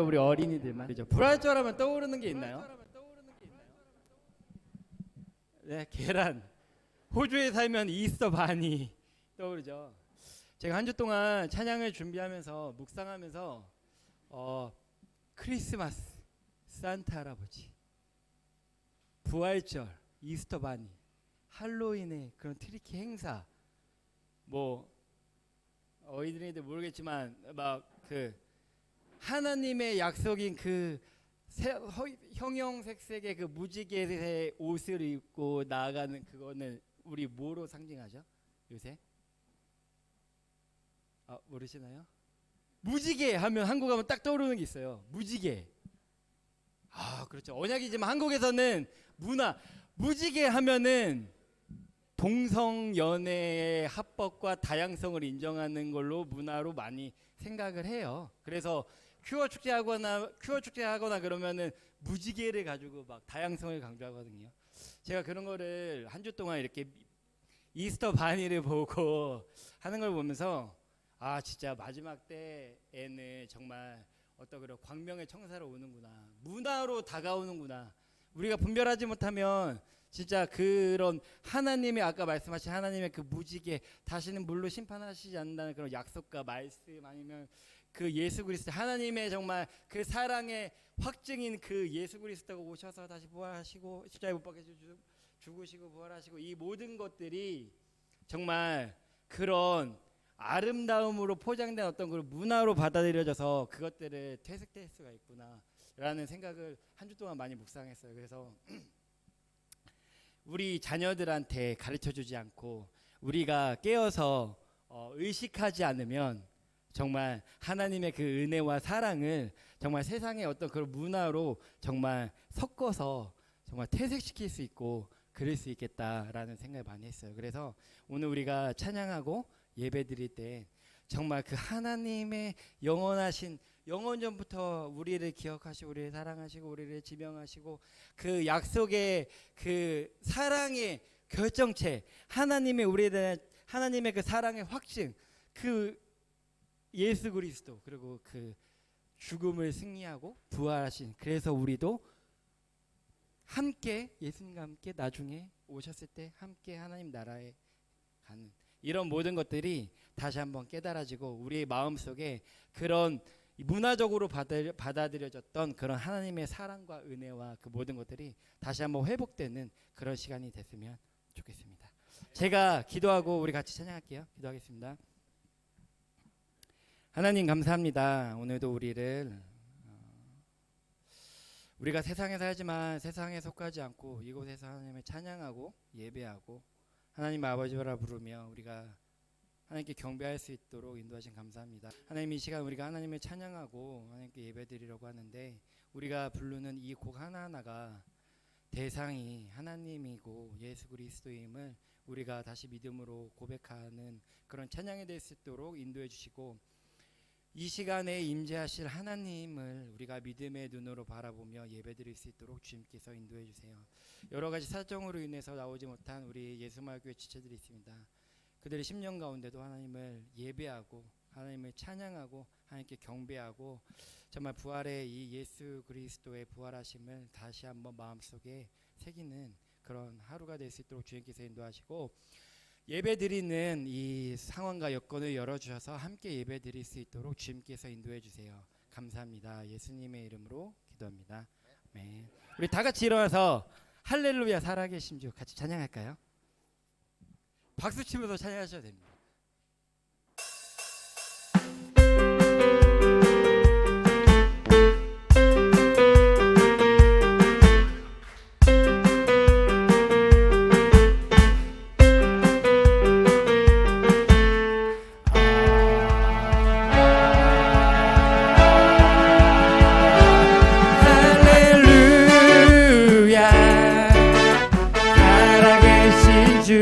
우리 어린이들만. 그죠? 불활절하면 떠오르는 게 있나요? 네, 계란. 호주에 살면 이스터 바니 떠오르죠. 제가 한 주 동안 찬양을 준비하면서 묵상하면서 크리스마스, 산타 할아버지, 부활절, 이스터 바니, 할로윈의 그런 트리키 행사, 뭐 어린이들 모르겠지만 막 그 하나님의 약속인 그 형형색색의 그 무지개의 옷을 입고 나아가는 그거는 우리 뭐로 상징하죠? 요새? 모르시나요? 무지개 하면 한국 하면 딱 떠오르는 게 있어요. 무지개. 그렇죠. 언약이지만 한국에서는 무지개 하면은 동성 연애의 합법과 다양성을 인정하는 걸로 문화로 많이 생각을 해요. 그래서 큐어 축제하거나 그러면은 무지개를 가지고 막 다양성을 강조하거든요. 제가 그런 거를 한 주 동안 이렇게 이스터 바니를 보고 하는 걸 보면서 진짜 마지막 때에는 정말 어떤 그런 광명의 청사로 오는구나, 문화로 다가오는구나. 우리가 분별하지 못하면 진짜 그런 하나님의 아까 말씀하신 하나님의 그 무지개, 다시는 물로 심판하시지 않는다는 그런 약속과 말씀, 아니면 그 예수 그리스도, 하나님의 정말 그 사랑의 확증인 그 예수 그리스도가 오셔서 다시 부활하시고 십자가에 못 박혀 죽으시고 부활하시고, 이 모든 것들이 정말 그런 아름다움으로 포장된 어떤 그 문화로 받아들여져서 그것들을 퇴색될 수가 있구나라는 생각을 한 주 동안 많이 묵상했어요. 그래서 우리 자녀들한테 가르쳐주지 않고 우리가 깨어서 의식하지 않으면 정말 하나님의 그 은혜와 사랑을 정말 세상의 어떤 그런 문화로 정말 섞어서 정말 퇴색시킬 수 있고 그럴 수 있겠다라는 생각을 많이 했어요. 그래서 오늘 우리가 찬양하고 예배드릴 때 정말 그 하나님의 영원하신, 영원전부터 우리를 기억하시고 우리를 사랑하시고 우리를 지명하시고 그 약속의 그 사랑의 결정체, 하나님의 우리에 대한 하나님의 그 사랑의 확증, 그 예수 그리스도, 그리고 그 죽음을 승리하고 부활하신, 그래서 우리도 함께 예수님과 함께 나중에 오셨을 때 함께 하나님 나라에 가는 이런 모든 것들이 다시 한번 깨달아지고 우리의 마음속에 그런 문화적으로 받아들여졌던 그런 하나님의 사랑과 은혜와 그 모든 것들이 다시 한번 회복되는 그런 시간이 됐으면 좋겠습니다. 제가 기도하고 우리 같이 찬양할게요. 기도하겠습니다. 하나님 감사합니다. 오늘도 우리가 세상에 살지만 세상에 속하지 않고 이곳에서 하나님을 찬양하고 예배하고 하나님 아버지라 부르며 우리가 하나님께 경배할 수 있도록 인도하신 감사합니다. 하나님, 이 시간 우리가 하나님을 찬양하고 하나님께 예배드리려고 하는데 우리가 부르는 이 곡 하나하나가 대상이 하나님이고 예수 그리스도임을 우리가 다시 믿음으로 고백하는 그런 찬양이 될 수 있도록 인도해 주시고, 이 시간에 임재하실 하나님을 우리가 믿음의 눈으로 바라보며 예배드릴 수 있도록 주님께서 인도해 주세요. 여러 가지 사정으로 인해서 나오지 못한 우리 예수마을교회 지체들이 있습니다. 그들의 심령 가운데도 하나님을 예배하고 하나님을 찬양하고 하나님께 경배하고 정말 부활의 이 예수 그리스도의 부활하심을 다시 한번 마음속에 새기는 그런 하루가 될 수 있도록 주님께서 인도하시고, 예배드리는 이 상황과 여건을 열어주셔서 함께 예배드릴 수 있도록 주님께서 인도해 주세요. 감사합니다. 예수님의 이름으로 기도합니다. 아멘. 우리 다 같이 일어나서 할렐루야 살아계신 주 같이 찬양할까요? 박수 치면서 찬양하셔도 됩니다. 주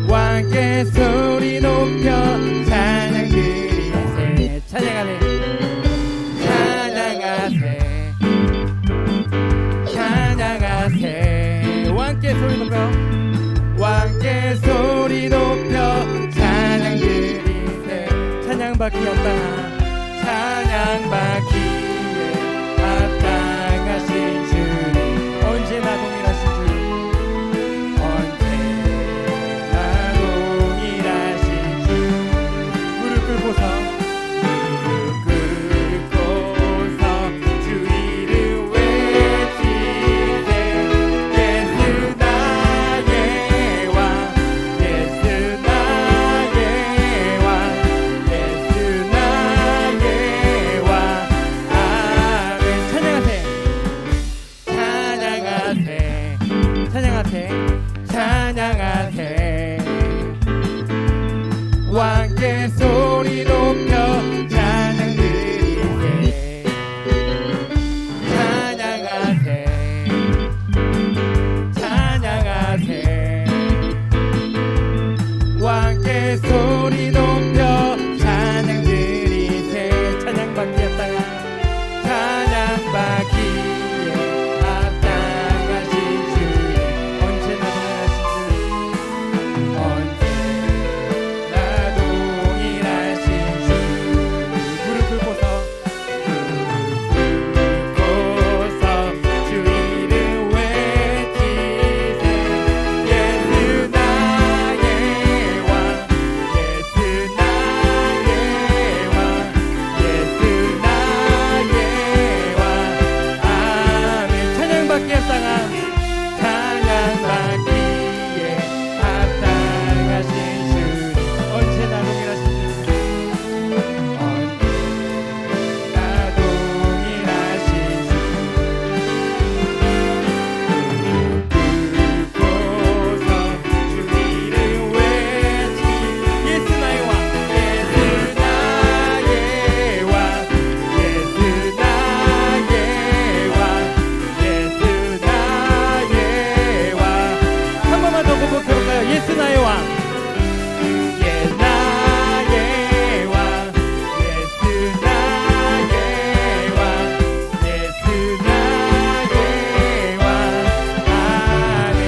왕께 소리 높여 찬양 드리세. 찬양하세 찬양하세 찬양하세. 왕께 소리 높여 왕께 소리 높여 찬양 드리세. 찬양받기 합당한 찬양받기에 합당하신 주님 언제나 동일하신 주님 언제나 동일하신 주. 무릎 꿇고서 주 이름 외치세. 예수 나의 왕 예수 나의 왕 예수 나의 왕. 아멘. 찬양하세 찬양하세 찬양하세. 왕께 소리 높여 찬양 드리세. 찬양하세 찬양하세. 왕께 소리 높여 찬양 드리세. 찬양받기에 합당한 찬양받기에 합당하신 주님 언제나 동일하신 주님 언제나 동일하신 주. 무릎 꿇고서 주 이름 외치세. 예수 나의 왕 예수 나의 왕 예수 나의 왕. 아멘. 찬양받기에 합당한 찬양받기에 합당하신 주님 언제나 동일하신 주님 언제나 동일하신 주. 굵고서 주 이름 외치. 예수 나의 왕 예수 나의 왕 예수 나의 왕 예수 나의 왕. 한 번만 더 고백해볼까요? 예수 나의 왕 예수 나의 왕 예수 나의 왕 예수 나의 왕. 아멘.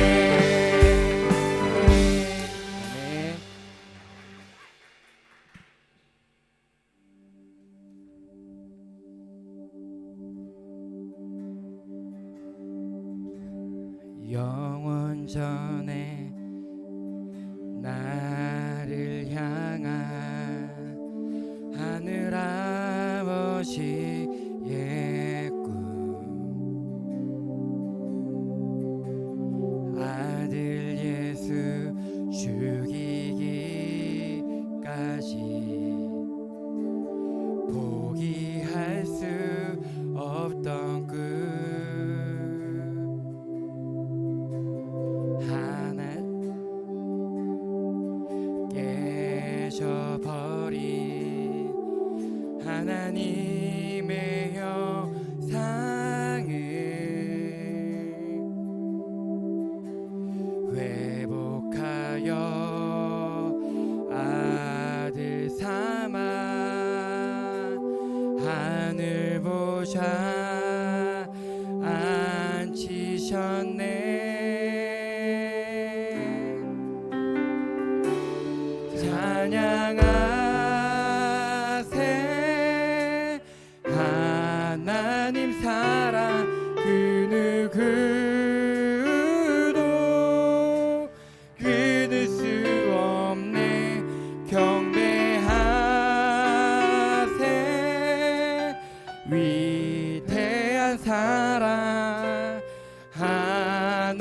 영원 전에 나를 향한 하늘 아버지의 꿈. 아들 예수 죽이기까지 포기할 수 없던 꿈. 하나 깨져버린 하나님의 형상을 회복하여 아들 삼아 하늘 보좌 앉히셨네. 찬양하세 하나님 사랑 그 누구도 끊을 수 없네. 경배하세 위대한 사랑 하나님의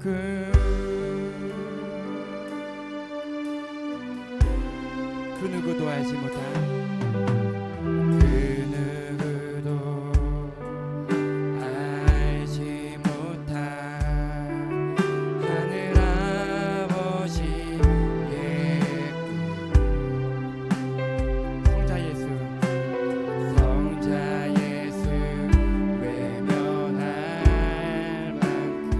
꿈. 그 누구도 알지 못한 그 누구도 알지 못한 하늘 아버지의 꿈. 성자 예수 외면할 만큼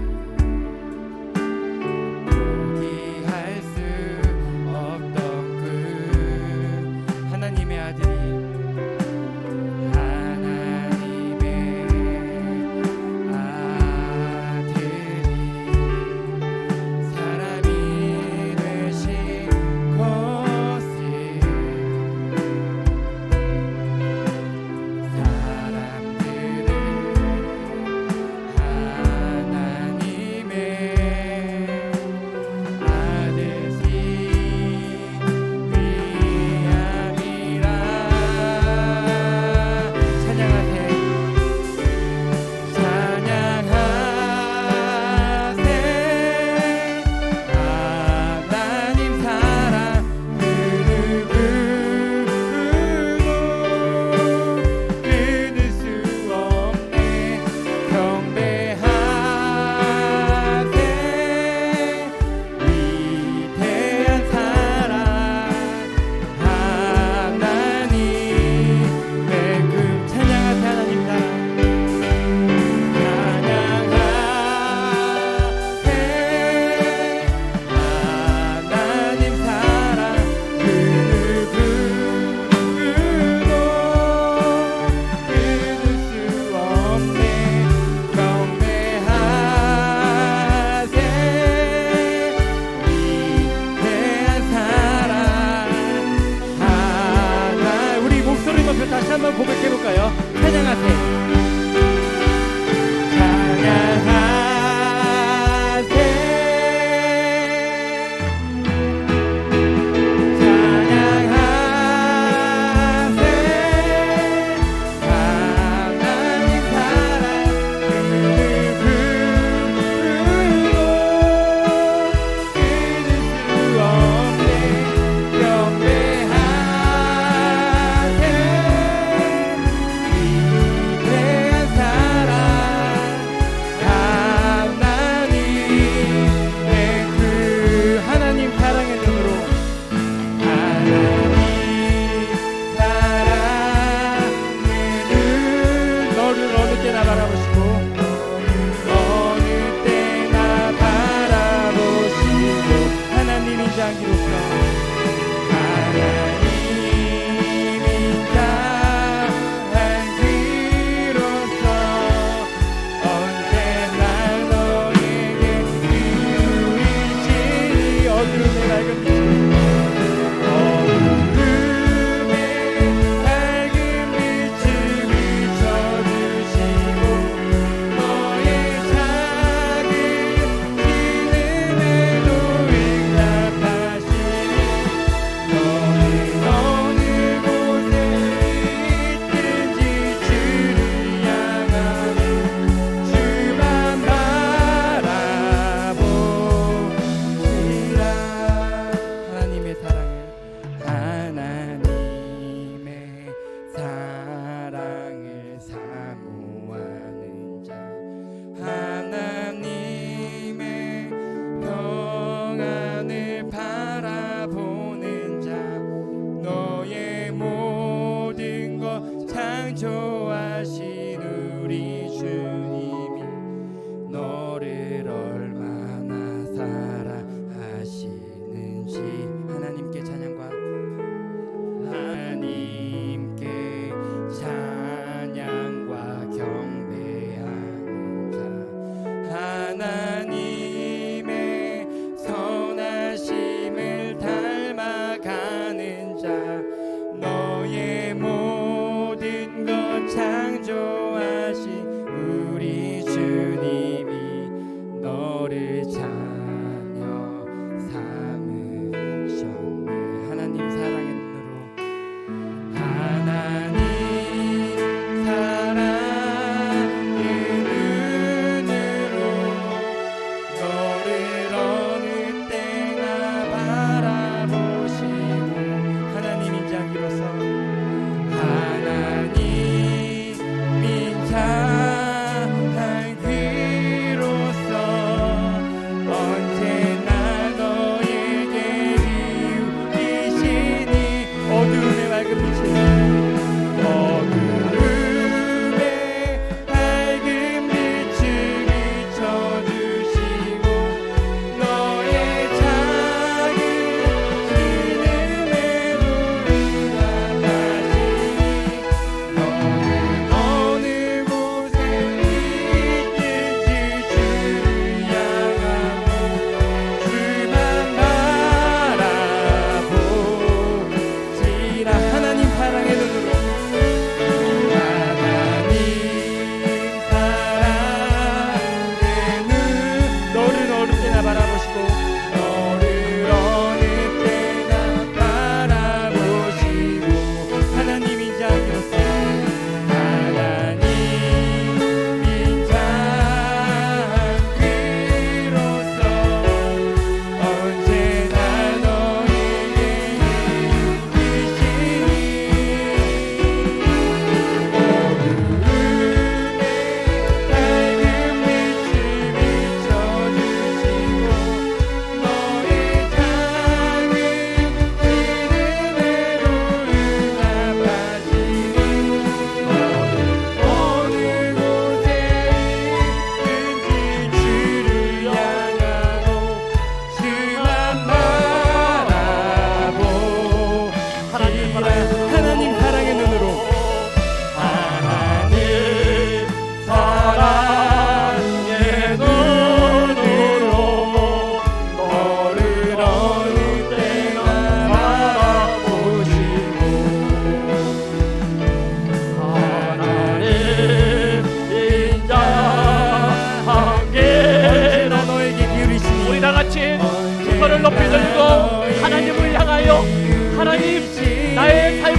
한번 고백해 볼까요? 찬양하세.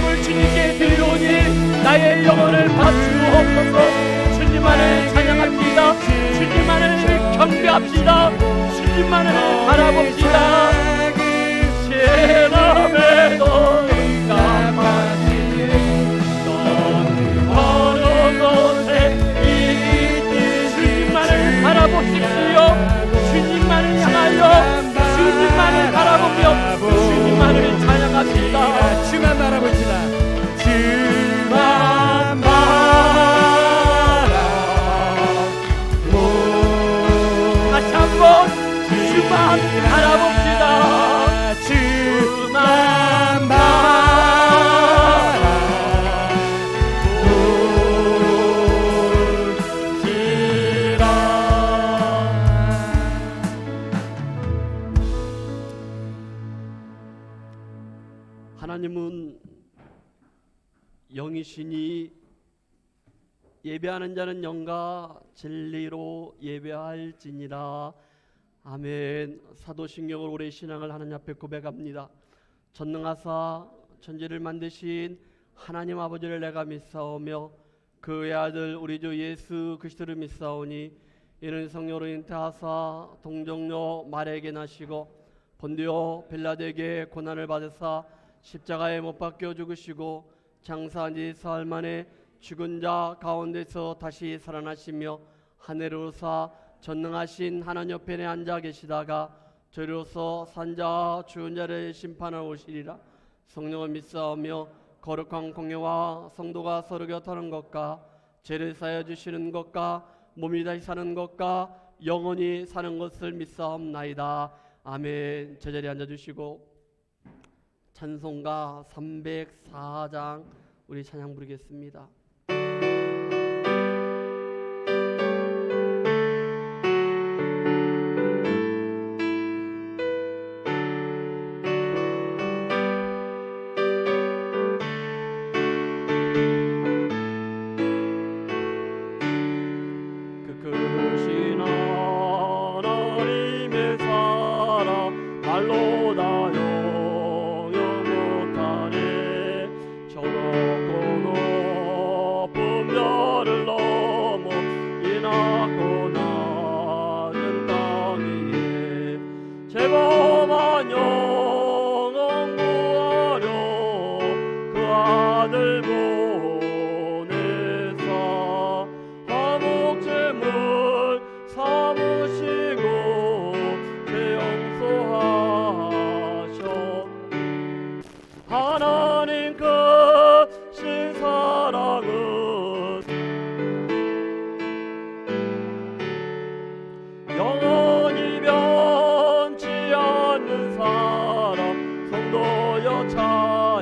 찬송을 주님께 드리오니 나의 영혼을 바주옵소서. 주님만을 찬양합시다. 주님만을 경배합시다. 주님만을 바라봅시다. 제남의 너희가 마시니 너는 어느 곳에 있니. 주님만을 바라보십시오. 주님만을 향하여 주님만을 바라보며 주님만을 찬양합시다. 주만 바라봅시다. 주만 다시 한번 주만 바라봅시다. 주만 하나님은 영이시니 예배하는 자는 영과 진리로 예배할지니라. 아멘. 사도신경을 오래 신앙을 하나님 앞에 고백합니다. 전능하사 천지를 만드신 하나님 아버지를 내가 믿사오며 그의 아들 우리 주 예수 그리스도를 믿사오니 이는 성령으로 잉태하사 동정녀 마리아에게 나시고 본디오 빌라도에게 고난을 받으사 십자가에 못 박혀 죽으시고 장사한 지 사흘 만에 죽은 자 가운데서 다시 살아나시며 하늘을 오르사 전능하신 하나님 옆에 앉아 계시다가 저리로서 산자 죽은 자를 심판하러 오시리라. 성령을 믿사오며 거룩한 공예와 성도가 서로 곁하는 것과 죄를 사하여 주시는 것과 몸이 다시 사는 것과 영원히 사는 것을 믿사옵나이다. 아멘. 제자리에 앉아주시고 찬송가 304장 우리 찬양 부르겠습니다. 그 크신 하나님의 사랑 말로 다 제범한 영원 구하려 그 아들 보내사 화목제물 삼으시고 재용서하셔. 하나님 크신 사랑은 영원히 변치 않는 사랑 성도여 찬양하세.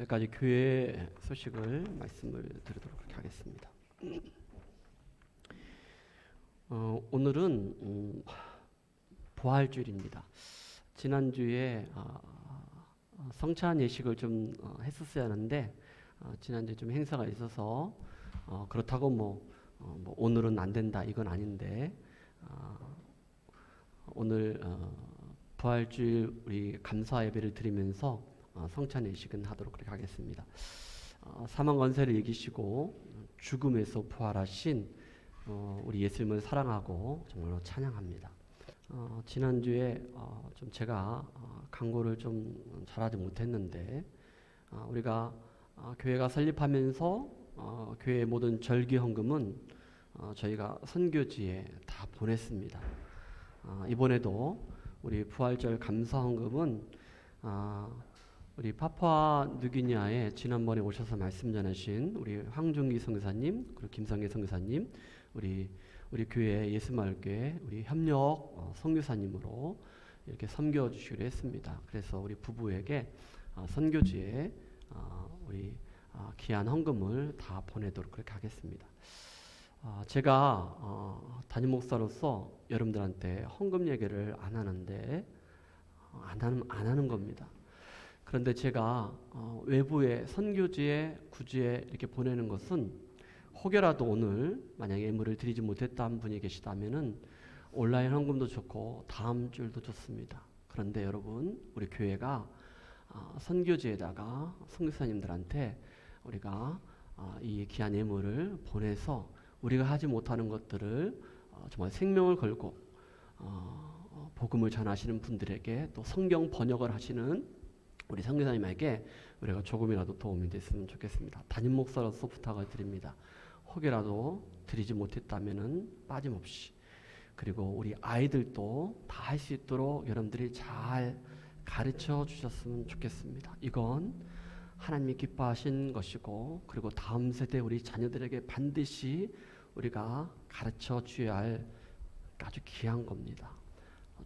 몇 가지 교회 소식을 말씀을 드리도록 하겠습니다. 오늘은 부활주일입니다. 지난주에 성찬 예식을 좀 했었어야 하는데 지난주에 좀 행사가 있어서 그렇다고 뭐 오늘은 안 된다 이건 아닌데 오늘 부활주일 우리 감사 예배를 드리면서 성찬 예식은 하도록 그렇게 하겠습니다. 사망 권세를 이기시고 죽음에서 부활하신 우리 예수님을 사랑하고 정말로 찬양합니다. 지난주에 좀 제가 강구를 좀 잘하지 못했는데 우리가 교회가 설립하면서 교회의 모든 절기 헌금은 저희가 선교지에 다 보냈습니다. 이번에도 우리 부활절 감사 헌금은 우리 파푸아 뉴기니아에 지난번에 오셔서 말씀 전하신 우리 황종기 성사님 그리고 김성애 성사님 우리 교회 예수마을교회 우리 협력 선교사님으로 이렇게 섬겨 주시기로 했습니다. 그래서 우리 부부에게 선교지에 우리 귀한 헌금을 다 보내도록 그렇게 하겠습니다. 제가 담임 목사로서 여러분들한테 헌금 얘기를 안 하는데 안 하는 겁니다. 그런데 제가 외부의 선교지에 구지에 이렇게 보내는 것은 혹여라도 오늘 만약에 예물을 드리지 못했다는 분이 계시다면은 온라인 헌금도 좋고 다음 주일도 좋습니다. 그런데 여러분 우리 교회가 선교지에다가 선교사님들한테 우리가 이 귀한 예물을 보내서 우리가 하지 못하는 것들을 정말 생명을 걸고 복음을 전하시는 분들에게 또 성경 번역을 하시는 우리 선교사님에게 우리가 조금이라도 도움이 됐으면 좋겠습니다. 담임 목사로서 부탁을 드립니다. 혹여라도 드리지 못했다면은 빠짐없이 그리고 우리 아이들도 다 할 수 있도록 여러분들이 잘 가르쳐 주셨으면 좋겠습니다. 이건 하나님이 기뻐하신 것이고 그리고 다음 세대 우리 자녀들에게 반드시 우리가 가르쳐 주어야 할 아주 귀한 겁니다.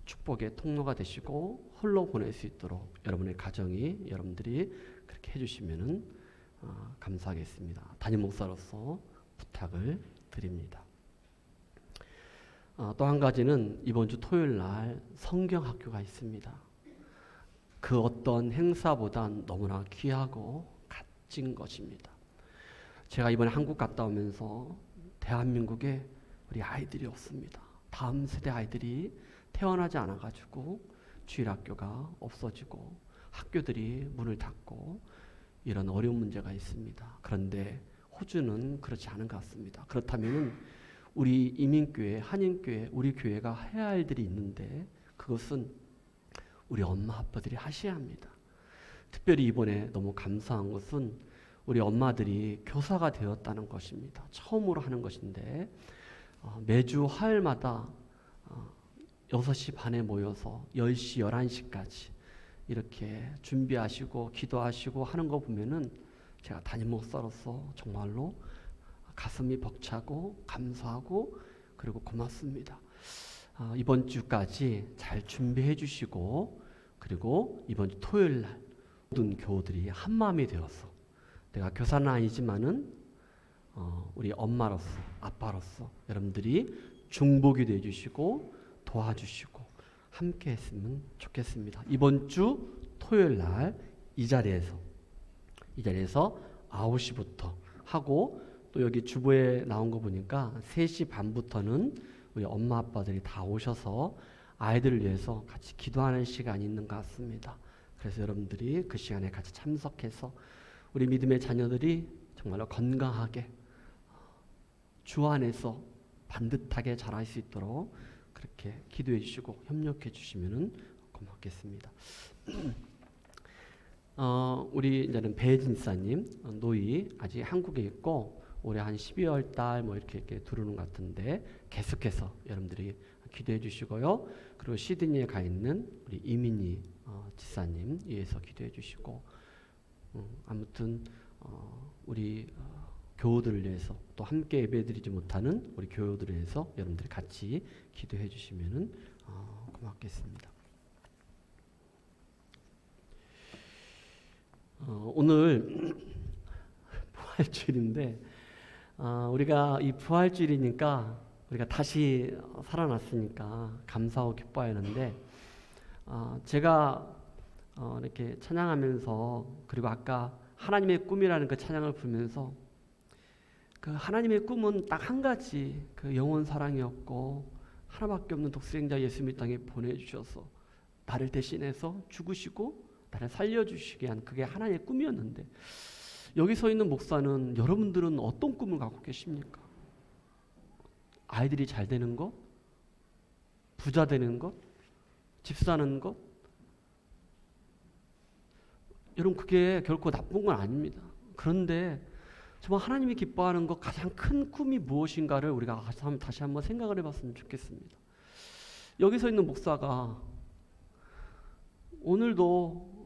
축복의 통로가 되시고 홀로 보낼 수 있도록 여러분의 가정이 여러분들이 그렇게 해주시면은 감사하겠습니다. 담임 목사로서 부탁을 드립니다. 또 한 가지는 이번 주 토요일 날 성경학교가 있습니다. 그 어떤 행사보단 너무나 귀하고 값진 것입니다. 제가 이번에 한국 갔다 오면서 대한민국에 우리 아이들이 없습니다. 다음 세대 아이들이 태어나지 않아가지고 주일학교가 없어지고 학교들이 문을 닫고 이런 어려운 문제가 있습니다. 그런데 호주는 그렇지 않은 것 같습니다. 그렇다면 우리 이민교회, 한인교회, 우리 교회가 해야 할 일이 있는데 그것은 우리 엄마 아빠들이 하셔야 합니다. 특별히 이번에 너무 감사한 것은 우리 엄마들이 교사가 되었다는 것입니다. 처음으로 하는 것인데 매주 화요일마다 6시 반에 모여서 10시, 11시까지 이렇게 준비하시고 기도하시고 하는 거 보면은 제가 담임 목사로서 정말로 가슴이 벅차고 감사하고 그리고 고맙습니다. 이번 주까지 잘 준비해 주시고 그리고 이번 주 토요일 날 모든 교우들이 한마음이 되어서 내가 교사는 아니지만은 우리 엄마로서 아빠로서 여러분들이 중보기 돼 주시고 도와주시고 함께 했으면 좋겠습니다. 이번 주 토요일 날 이 자리에서 9시부터 하고 또 여기 주보에 나온 거 보니까 3시 반부터는 우리 엄마 아빠들이 다 오셔서 아이들을 위해서 같이 기도하는 시간이 있는 것 같습니다. 그래서 여러분들이 그 시간에 같이 참석해서 우리 믿음의 자녀들이 정말로 건강하게 주 안에서 반듯하게 자랄 수 있도록 그렇게 기도해 주시고 협력해 주시면 고맙겠습니다. 우리 이제는 배진사님 노이 아직 한국에 있고 올해 한 12월 달 뭐 이렇게 들어오는 것 같은데 계속해서 여러분들이 기도해 주시고요. 그리고 시드니에 가 있는 우리 이민희 지사님 위해서 기도해 주시고 아무튼 우리 교우들을 위해서 또 함께 예배드리지 못하는 우리 교우들을 위해서 여러분들이 같이 기도해 주시면 고맙겠습니다. 오늘 부활주일인데 우리가 이 부활주일이니까 우리가 다시 살아났으니까 감사하고 기뻐해야 하는데 제가 이렇게 찬양하면서 그리고 아까 하나님의 꿈이라는 그 찬양을 부르면서 그 하나님의 꿈은 딱 한 가지 그 영원 사랑이었고 하나밖에 없는 독생자 예수님을 땅에 보내주셔서 나를 대신해서 죽으시고 나를 살려주시게 한 그게 하나님의 꿈이었는데 여기 서 있는 목사는 여러분들은 어떤 꿈을 갖고 계십니까? 아이들이 잘 되는 것? 부자 되는 것? 집 사는 것? 여러분 그게 결코 나쁜 건 아닙니다. 그런데 정말 하나님이 기뻐하는 것 가장 큰 꿈이 무엇인가를 우리가 다시 한번 생각을 해봤으면 좋겠습니다. 여기 서 있는 목사가 오늘도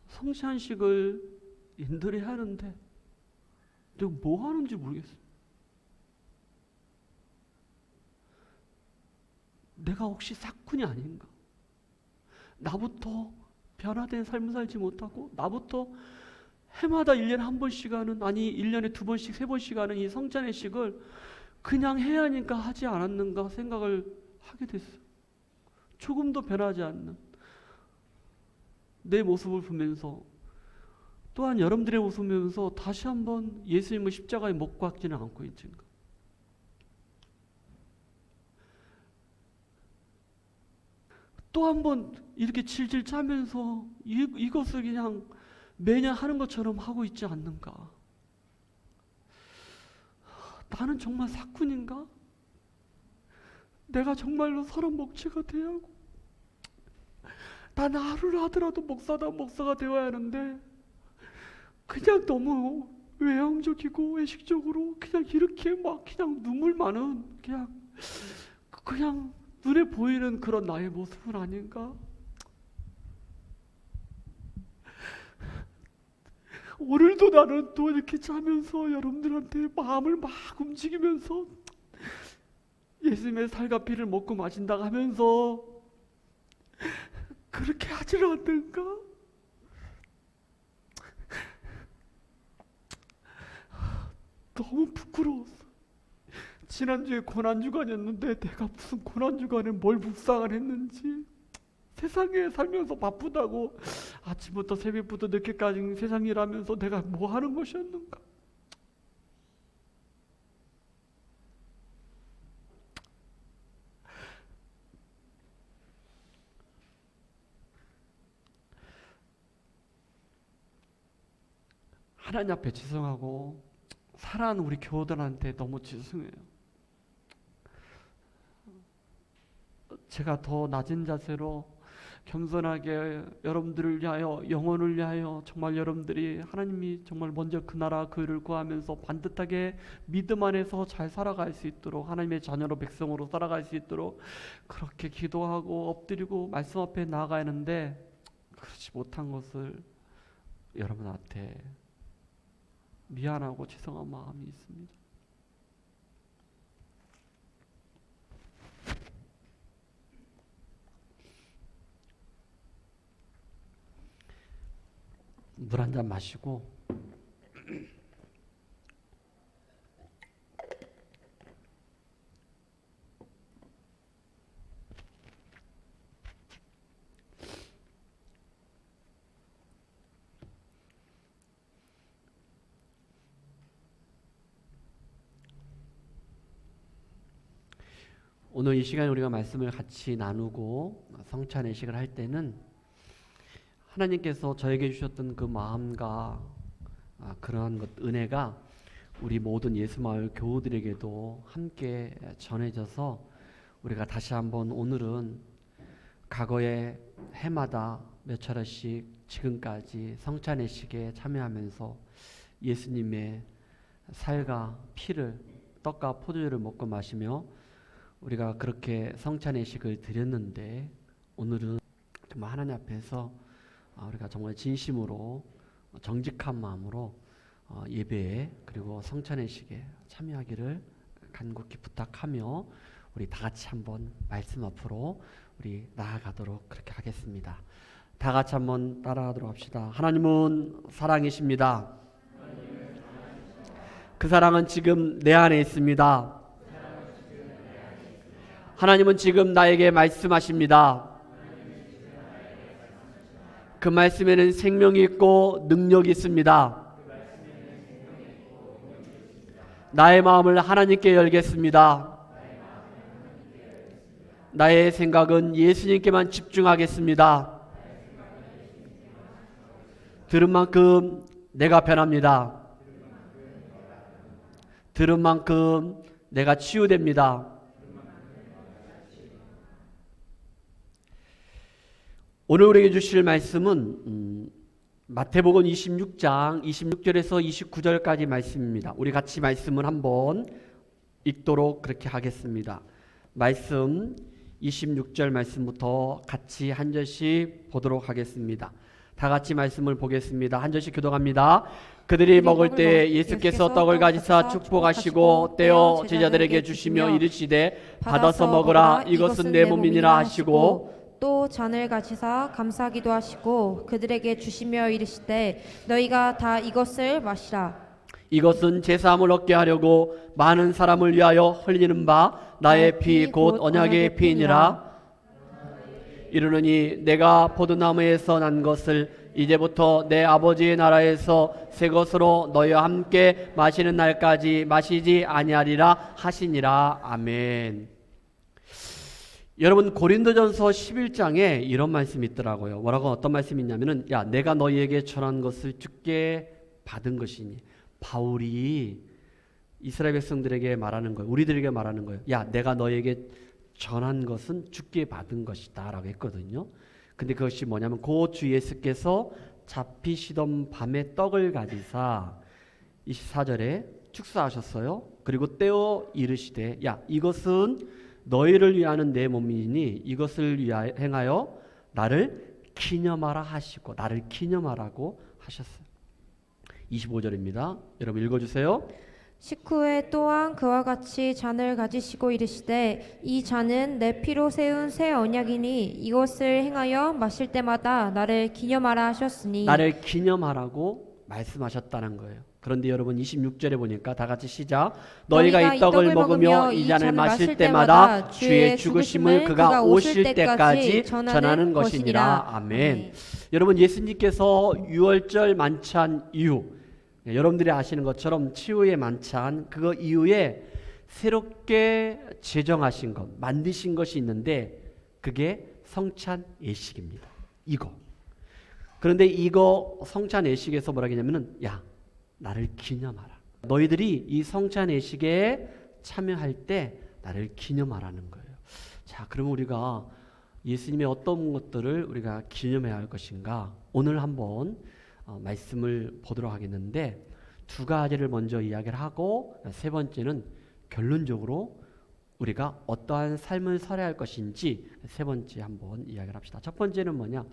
성찬식을 인도해야 하는데 내가 뭐 하는지 모르겠어요. 내가 혹시 사꾼이 아닌가? 나부터 변화된 삶을 살지 못하고 나부터 해마다 1년에 한 번씩 하는 아니 1년에 2번씩 3번씩 하는 이 성찬의식을 그냥 해야 하니까 하지 않았는가 생각을 하게 됐어요. 조금도 변하지 않는 내 모습을 보면서 또한 여러분들의 모습을 보면서 다시 한번 예수님을 십자가에 못 박지는 않고 있는가. 또 한 번 이렇게 질질 짜면서 이것을 그냥 매년 하는 것처럼 하고 있지 않는가. 나는 정말 사꾼인가? 내가 정말로 사람 목체가 돼야 하고 난 하루를 하더라도 목사가 되어야 하는데 그냥 너무 외향적이고 외식적으로 그냥 이렇게 막 그냥 눈물 많은 그냥 눈에 보이는 그런 나의 모습은 아닌가? 오늘도 나는 또 이렇게 자면서 여러분들한테 마음을 막 움직이면서 예수님의 살과 피를 먹고 마신다고 하면서 그렇게 하지를 않는가? 너무 부끄러웠어. 지난주에 고난주간이었는데 내가 무슨 고난주간에 뭘 묵상을 했는지 세상에 살면서 바쁘다고 아침부터 새벽부터 늦게까지 세상 일하면서 내가 뭐 하는 것이었는가? 하나님 앞에 죄송하고 사랑하는 우리 교우들한테 너무 죄송해요. 제가 더 낮은 자세로 겸손하게 여러분들을 위하여 영혼을 위하여 정말 여러분들이 하나님이 정말 먼저 그 나라 그 의를 구하면서 반듯하게 믿음 안에서 잘 살아갈 수 있도록 하나님의 자녀로 백성으로 살아갈 수 있도록 그렇게 기도하고 엎드리고 말씀 앞에 나아가야 하는데 그렇지 못한 것을 여러분한테 미안하고 죄송한 마음이 있습니다. 물 한 잔 마시고 오늘 이 시간에 우리가 말씀을 같이 나누고 성찬의식을 할 때는 하나님께서 저에게 주셨던 그 마음과 그러한 것 은혜가 우리 모든 예수마을 교우들에게도 함께 전해져서 우리가 다시 한번 오늘은 과거에 해마다 몇 차례씩 지금까지 성찬의식에 참여하면서 예수님의 살과 피를 떡과 포도주를 먹고 마시며 우리가 그렇게 성찬의식을 드렸는데 오늘은 정말 하나님 앞에서 우리가 정말 진심으로 정직한 마음으로 예배에 그리고 성찬의식에 참여하기를 간곡히 부탁하며 우리 다 같이 한번 말씀 앞으로 우리 나아가도록 그렇게 하겠습니다. 다 같이 한번 따라하도록 합시다. 하나님은 사랑이십니다. 그 사랑은 지금 내 안에 있습니다. 하나님은 지금 나에게 말씀하십니다. 그 말씀에는 생명이 있고 능력이 있습니다. 나의 마음을 하나님께 열겠습니다. 나의 생각은 예수님께만 집중하겠습니다. 들은 만큼 내가 변합니다. 들은 만큼 내가 치유됩니다. 오늘 우리에게 주실 말씀은 마태복음 26장 26절에서 29절까지 말씀입니다. 우리 같이 말씀을 한번 읽도록 그렇게 하겠습니다. 말씀 26절 말씀부터 같이 한 절씩 보도록 하겠습니다. 다 같이 말씀을 보겠습니다. 한 절씩 교독합니다. 그들이 먹을 때 예수께서 떡을 가지사 축복하시고 떼어 제자들에게 주시며 이르시되 받아서 먹으라, 이것은 내 몸이니라 하시고 또 잔을 가지사 감사기도 하시고 그들에게 주시며 이르시되 너희가 다 이것을 마시라. 이것은 제 사함을 얻게 하려고 많은 사람을 위하여 흘리는 바 나의 피 곧 언약의 피이니라. 이르노니 내가 포도나무에서 난 것을 이제부터 내 아버지의 나라에서 새 것으로 너희와 함께 마시는 날까지 마시지 아니하리라 하시니라. 아멘. 여러분, 고린도전서 11장에 이런 말씀이 있더라고요. 뭐라고, 어떤 말씀이 있냐면은, 야, 내가 너희에게 전한 것을 주께 받은 것이니. 바울이 이스라엘 백성들에게 말하는 거예요. 우리들에게 말하는 거예요. 야, 내가 너희에게 전한 것은 주께 받은 것이다 라고 했거든요. 근데 그것이 뭐냐면 그 주 예수께서 잡히시던 밤에 떡을 가지사 24절에 축사하셨어요. 그리고 떼어 이르시되 야, 이것은 너희를 위하는 내 몸이니 이것을 행하여 나를 기념하라 하시고, 나를 기념하라고 하셨어요. 25절입니다. 여러분 읽어주세요. 식후에 또한 그와 같이 잔을 가지시고 이르시되 이 잔은 내 피로 세운 새 언약이니 이것을 행하여 마실 때마다 나를 기념하라 하셨으니. 나를 기념하라고 말씀하셨다는 거예요. 그런데 여러분 26절에 보니까 다 같이 시작. 너희가 이 떡을 먹으며 이 잔을 마실 때마다 주의 죽으심을 그가 오실 때까지 전하는 것이니라. 아멘. 여러분, 예수님께서 유월절 만찬 이후, 여러분들이 아시는 것처럼 치유의 만찬 그거 이후에 새롭게 제정하신 것, 만드신 것이 있는데 그게 성찬 예식입니다. 이거. 그런데 이거 성찬 예식에서 뭐라 하냐면은 야, 나를 기념하라. 너희들이 이 성찬 예식에 참여할 때 나를 기념하라는 거예요. 자, 그러면 우리가 예수님의 어떤 것들을 우리가 기념해야 할 것인가? 오늘 한번 말씀을 보도록 하겠는데 두 가지를 먼저 이야기를 하고 세 번째는 결론적으로 우리가 어떠한 삶을 살아야 할 것인지 세 번째 한번 이야기를 합시다. 첫 번째는 뭐냐?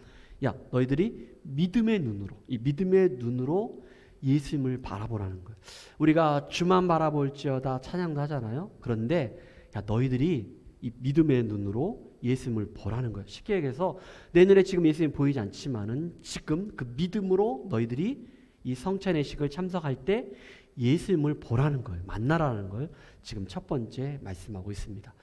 야, 너희들이 믿음의 눈으로, 이 믿음의 눈으로 예수님을 바라보라는 거예요. 우리가 주만 바라볼지어다 찬양도 하잖아요. 그런데 야, 너희들이 이 믿음의 눈으로 예수님을 보라는 거예요. 쉽게 얘기해서 내 눈에 지금 예수님이 보이지 않지만은 지금 그 믿음으로 너희들이 이 성찬예식을 참석할 때 예수님을 보라는 거예요. 만나라는 걸 지금 첫 번째 말씀하고 있습니다.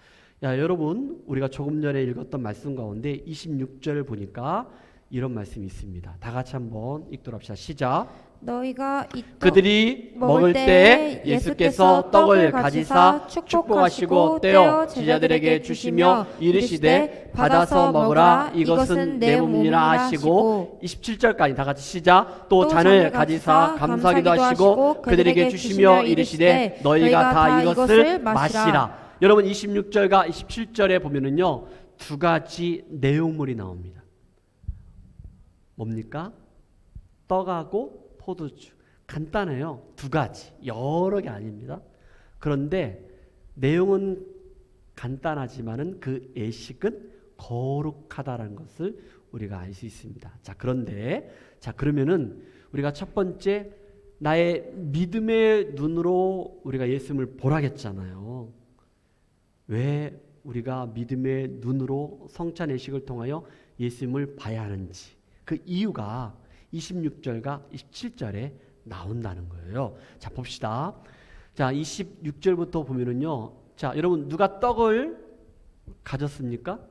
야, 여러분, 우리가 조금 전에 읽었던 말씀 가운데 26절 보니까 이런 말씀이 있습니다. 다 같이 한번 읽도록 합시다. 시작. 너희가 그들이 먹을 때 예수께서 떡을 가지사 축복하시고 떼어 제자들에게 주시며 이르시되 받아서 먹으라, 이것은 내 몸이라 하시고 27절까지 다 같이 시작. 또 잔을 가지사 감사기도 하시고 그들에게 주시며 이르시되 너희가 다 이것을 마시라. 여러분 26절과 27절에 보면은요 두 가지 내용물이 나옵니다. 뭡니까? 떡하고 포도주. 간단해요. 두 가지. 여러 개 아닙니다. 그런데 내용은 간단하지만은 그 예식은 거룩하다라는 것을 우리가 알 수 있습니다. 자, 그런데 그러면은 우리가 첫 번째 나의 믿음의 눈으로 우리가 예수님을 보라겠잖아요. 왜 우리가 믿음의 눈으로 성찬 예식을 통하여 예수님을 봐야 하는지 그 이유가 26절과 27절에 나온다는 거예요. 자, 봅시다. 자, 26절부터 보면은요. 자, 여러분 누가 떡을 가졌습니까?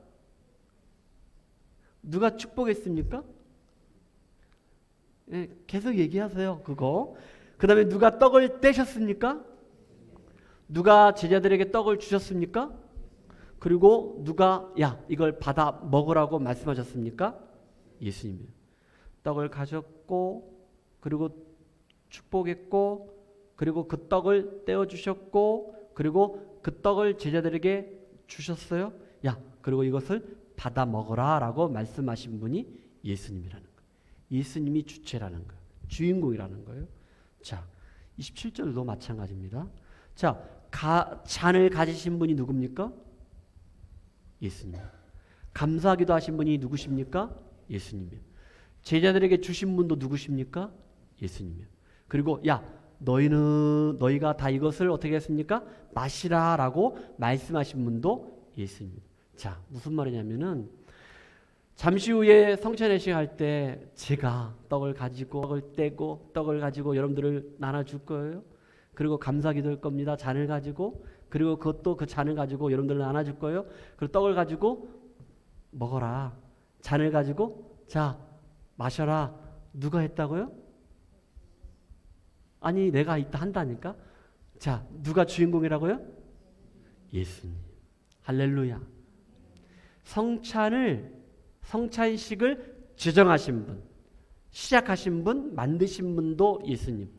누가 축복했습니까? 예, 계속 얘기하세요. 그거. 그 다음에 누가 떡을 떼셨습니까? 누가 제자들에게 떡을 주셨습니까? 그리고 누가 야 이걸 받아 먹으라고 말씀하셨습니까? 예수님이요. 떡을 가졌고 그리고 축복했고 그리고 그 떡을 떼어 주셨고 그리고 그 떡을 제자들에게 주셨어요. 야 그리고 이것을 받아 먹어라 라고 말씀하신 분이 예수님이라는 거예요. 예수님이 주체라는 거예요. 주인공이라는 거예요. 자, 27절도 마찬가지입니다. 자, 잔을 가지신 분이 누굽니까? 예수님. 감사하기도 하신 분이 누구십니까? 예수님이요. 제자들에게 주신 분도 누구십니까? 예수님이요. 그리고 야 너희가 다 이것을 어떻게 했습니까? 마시라라고 말씀하신 분도 예수님. 자, 무슨 말이냐면은 잠시 후에 성찬회식 할 때 제가 떡을 가지고 떡을 떼고 떡을 가지고 여러분들을 나눠줄 거예요. 그리고 감사기도할 겁니다. 잔을 가지고 그리고 그것도 그 잔을 가지고 여러분들을 나눠줄 거예요. 그리고 떡을 가지고 먹어라. 잔을 가지고 자 마셔라. 누가 했다고요? 아니 내가 이따 한다니까. 자 누가 주인공이라고요? 예수님. 할렐루야. 성찬식을 제정하신 분, 시작하신 분, 만드신 분도 예수님.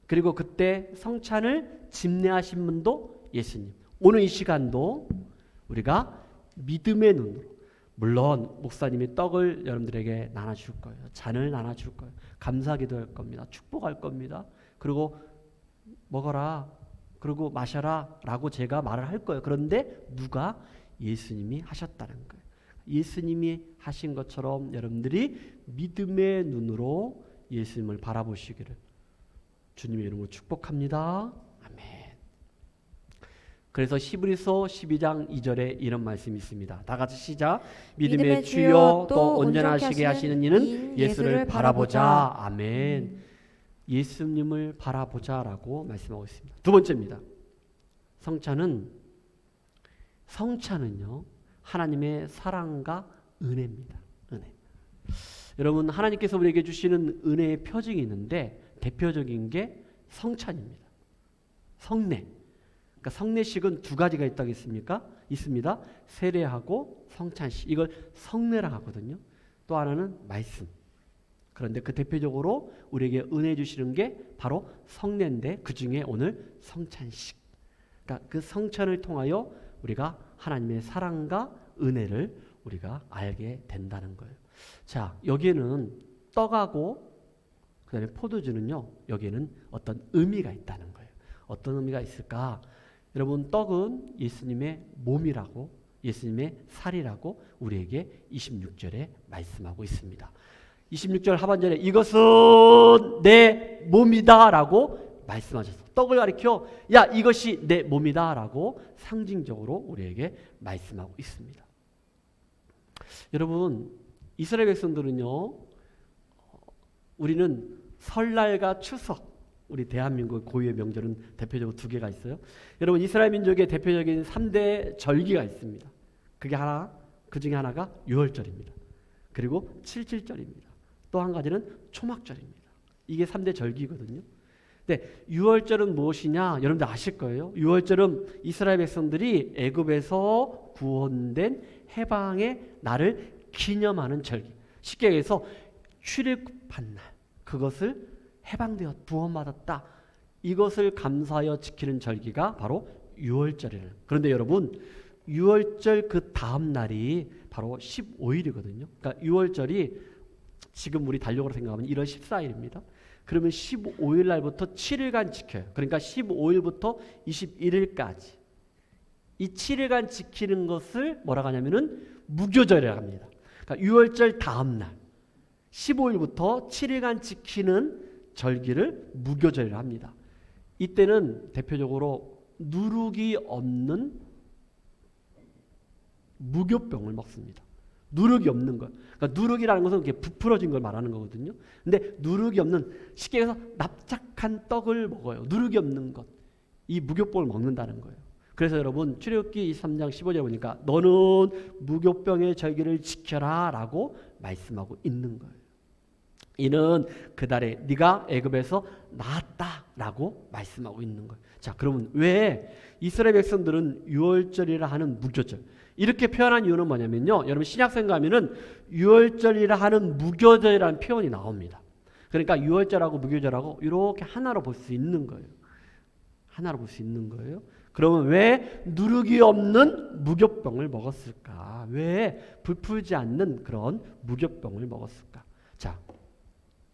그리고 그때 성찬을 집례하신 분도 예수님. 오늘 이 시간도 우리가 믿음의 눈으로, 물론 목사님이 떡을 여러분들에게 나눠줄 거예요. 잔을 나눠줄 거예요. 감사기도 할 겁니다. 축복할 겁니다. 그리고 먹어라, 그리고 마셔라 라고 제가 말을 할 거예요. 그런데 누가? 예수님이 하셨다는 거예요. 예수님이 하신 것처럼 여러분들이 믿음의 눈으로 예수님을 바라보시기를 주님의 이름으로 축복합니다. 아멘. 그래서 히브리서 12장 2절에 이런 말씀이 있습니다. 다 같이 시작. 믿음의 주여 또 온전하시게 하시는 이는 예수를 바라보자. 아멘. 예수님을 바라보자라고 말씀하고 있습니다. 두 번째입니다. 성찬은요 하나님의 사랑과 은혜입니다. 은혜. 여러분 하나님께서 우리에게 주시는 은혜의 표징이 있는데 대표적인 게 성찬입니다. 성례. 그러니까 성례식은 두 가지가 있다겠습니까? 있습니다. 세례하고 성찬식. 이걸 성례라 하거든요. 또 하나는 말씀. 그런데 그 대표적으로 우리에게 은혜 주시는 게 바로 성례인데 그 중에 오늘 성찬식. 그러니까 그 성찬을 통하여 우리가 하나님의 사랑과 은혜를 우리가 알게 된다는 거예요. 자, 여기에는 떡하고 그다음에 포도주는요. 여기에는 어떤 의미가 있다는 거예요. 어떤 의미가 있을까? 여러분 떡은 예수님의 몸이라고 예수님의 살이라고 우리에게 26절에 말씀하고 있습니다. 26절 하반절에 이것은 내 몸이다 라고 말씀하셨어요. 떡을 가리켜 야 이것이 내 몸이다 라고 상징적으로 우리에게 말씀하고 있습니다. 여러분 이스라엘 백성들은요 우리는 설날과 추석 우리 대한민국 고유의 명절은 대표적으로 두 개가 있어요. 여러분 이스라엘 민족의 대표적인 3대 절기가 있습니다. 그 중에 하나가 유월절입니다. 그리고 77절입니다. 또 한 가지는 초막절입니다. 이게 3대 절기거든요. 근데 유월절은 무엇이냐? 여러분들 아실 거예요. 유월절은 이스라엘 백성들이 애굽에서 구원된 해방의 날을 기념하는 절기. 쉽게 얘기해서 출애굽한 날. 그것을 해방되어 구원받았다. 이것을 감사하여 지키는 절기가 바로 유월절이에요. 그런데 여러분 유월절 그 다음 날이 바로 15일이거든요. 그러니까 유월절이 지금 우리 달력으로 생각하면 1월 14일입니다. 그러면 15일 날부터 7일간 지켜요. 그러니까 15일부터 21일까지 이 7일간 지키는 것을 뭐라고 하냐면은 무교절이라고 합니다. 그러니까 유월절 다음 날 15일부터 7일간 지키는 절기를 무교절이라고 합니다. 이때는 대표적으로 누룩이 없는 무교병을 먹습니다. 누룩이 없는 것. 그러니까 누룩이라는 것은 이렇게 부풀어진 걸 말하는 거거든요. 근데 누룩이 없는, 쉽게 해서 납작한 떡을 먹어요. 누룩이 없는 것. 이 무교병을 먹는다는 거예요. 그래서 여러분 출애굽기 23장 15절에 보니까 너는 무교병의 절기를 지켜라 라고 말씀하고 있는 거예요. 이는 그달에 네가 애굽에서 나았다라고 말씀하고 있는 거예요. 자, 그러면 왜 이스라엘 백성들은 유월절이라 하는 무교절, 이렇게 표현한 이유는 뭐냐면요, 여러분 신약성 가면은 유월절이라 하는 무교절이라는 표현이 나옵니다. 그러니까 유월절하고 무교절하고 이렇게 하나로 볼 수 있는 거예요. 하나로 볼 수 있는 거예요. 그러면 왜 누룩이 없는 무교병을 먹었을까? 왜 불풀지 않는 그런 무교병을 먹었을까? 자,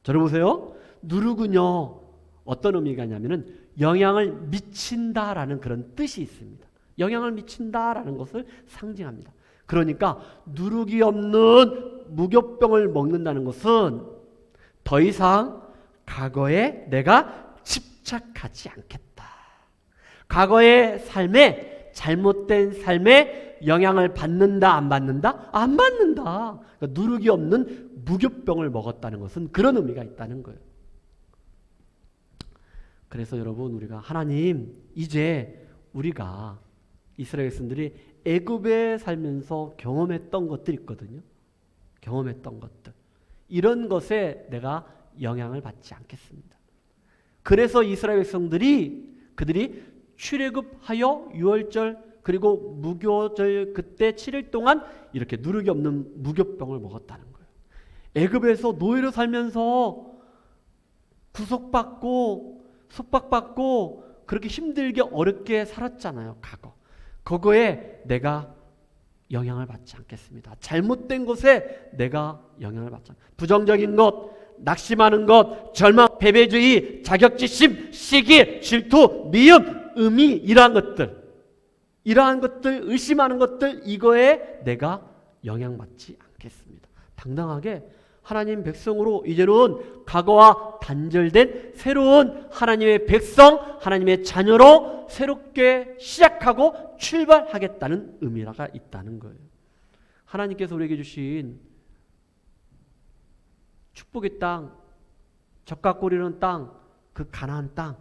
저를 보세요. 누룩은요, 어떤 의미가 있냐면은 영향을 미친다라는 그런 뜻이 있습니다. 영향을 미친다라는 것을 상징합니다. 그러니까 누룩이 없는 무교병을 먹는다는 것은 더 이상 과거에 내가 집착하지 않겠다. 과거의 삶에, 잘못된 삶에 영향을 받는다, 안 받는다? 안 받는다. 그러니까 누룩이 없는 무교병을 먹었다는 것은 그런 의미가 있다는 거예요. 그래서 여러분, 우리가 하나님, 이제 우리가 이스라엘 백성들이 애굽에 살면서 경험했던 것들이 있거든요. 경험했던 것들. 이런 것에 내가 영향을 받지 않겠습니다. 그래서 이스라엘 백성들이 그들이 출애굽하여 유월절 그리고 무교절 그때 7일 동안 이렇게 누룩이 없는 무교병을 먹었다는 거예요. 애굽에서 노예로 살면서 구속받고 속박받고 그렇게 힘들게 어렵게 살았잖아요. 과거. 그거에 내가 영향을 받지 않겠습니다. 잘못된 것에 내가 영향을 받지 않겠습니다. 부정적인 것, 낙심하는 것, 절망, 패배주의, 자격지심, 시기, 질투, 미움, 의미, 이러한 것들, 의심하는 것들, 이거에 내가 영향받지 않겠습니다. 당당하게 하나님 백성으로 이제는 과거와 단절된 새로운 하나님의 백성, 하나님의 자녀로 새롭게 시작하고 출발하겠다는 의미가 있다는 거예요. 하나님께서 우리에게 주신 축복의 땅, 젖과 꿀이는 땅, 그 가나안 땅,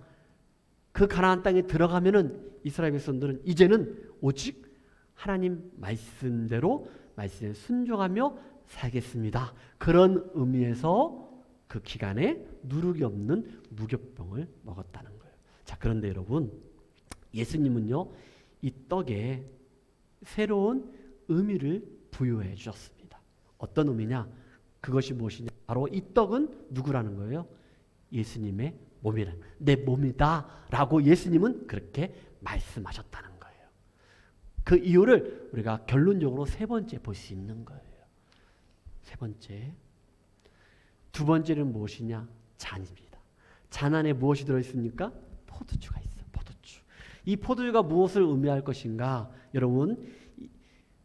그 가나안 땅에 들어가면은 이스라엘 백성들은 이제는 오직 하나님 말씀대로 말씀에 순종하며 살겠습니다. 그런 의미에서 그 기간에 누룩이 없는 무교병을 먹었다는 거예요. 자, 그런데 여러분, 예수님은요, 이 떡에 새로운 의미를 부여해 주셨습니다. 어떤 의미냐? 그것이 무엇이냐? 바로 이 떡은 누구라는 거예요? 예수님의 몸이라는, 내 몸이다 라고 예수님은 그렇게 말씀하셨다는 거예요. 그 이유를 우리가 결론적으로 세 번째 볼 수 있는 거예요. 세 번째. 두 번째는 무엇이냐? 잔입니다. 잔 안에 무엇이 들어있습니까? 포도주가 있어요. 포도주. 이 포도주가 무엇을 의미할 것인가? 여러분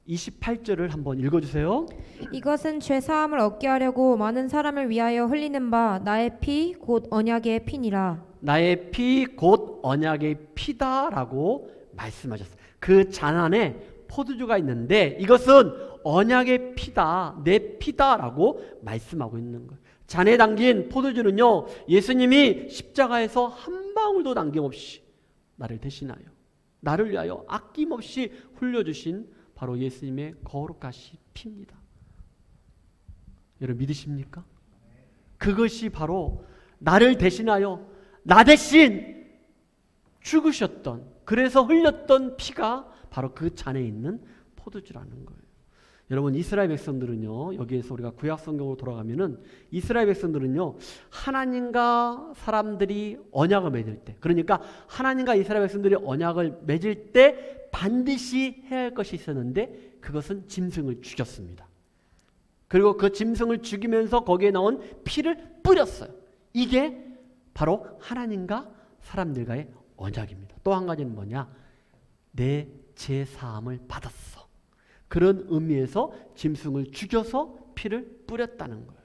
28절을 한번 읽어주세요. 이것은 죄사함을 얻게 하려고 많은 사람을 위하여 흘리는 바 나의 피 곧 언약의 피니라. 나의 피 곧 언약의 피다라고 말씀하셨어요. 그 잔 안에 포도주가 있는데 이것은 언약의 피다, 내 피다라고 말씀하고 있는 거예요. 잔에 담긴 포도주는요, 예수님이 십자가에서 한 방울도 남김없이 나를 대신하여, 나를 위하여 아낌없이 흘려주신 바로 예수님의 거룩하신 피입니다. 여러분 믿으십니까? 그것이 바로 나를 대신하여 나 대신 죽으셨던, 그래서 흘렸던 피가 바로 그 잔에 있는 포도주라는 거예요. 여러분 이스라엘 백성들은요, 여기에서 우리가 구약 성경으로 돌아가면은 이스라엘 백성들은요, 하나님과 사람들이 언약을 맺을 때, 그러니까 하나님과 이스라엘 백성들이 언약을 맺을 때 반드시 해야 할 것이 있었는데 그것은 짐승을 죽였습니다. 그리고 그 짐승을 죽이면서 거기에 나온 피를 뿌렸어요. 이게 바로 하나님과 사람들과의 언약입니다. 또 한 가지는 뭐냐? 내 죄 사함을 받았어. 그런 의미에서 짐승을 죽여서 피를 뿌렸다는 거예요.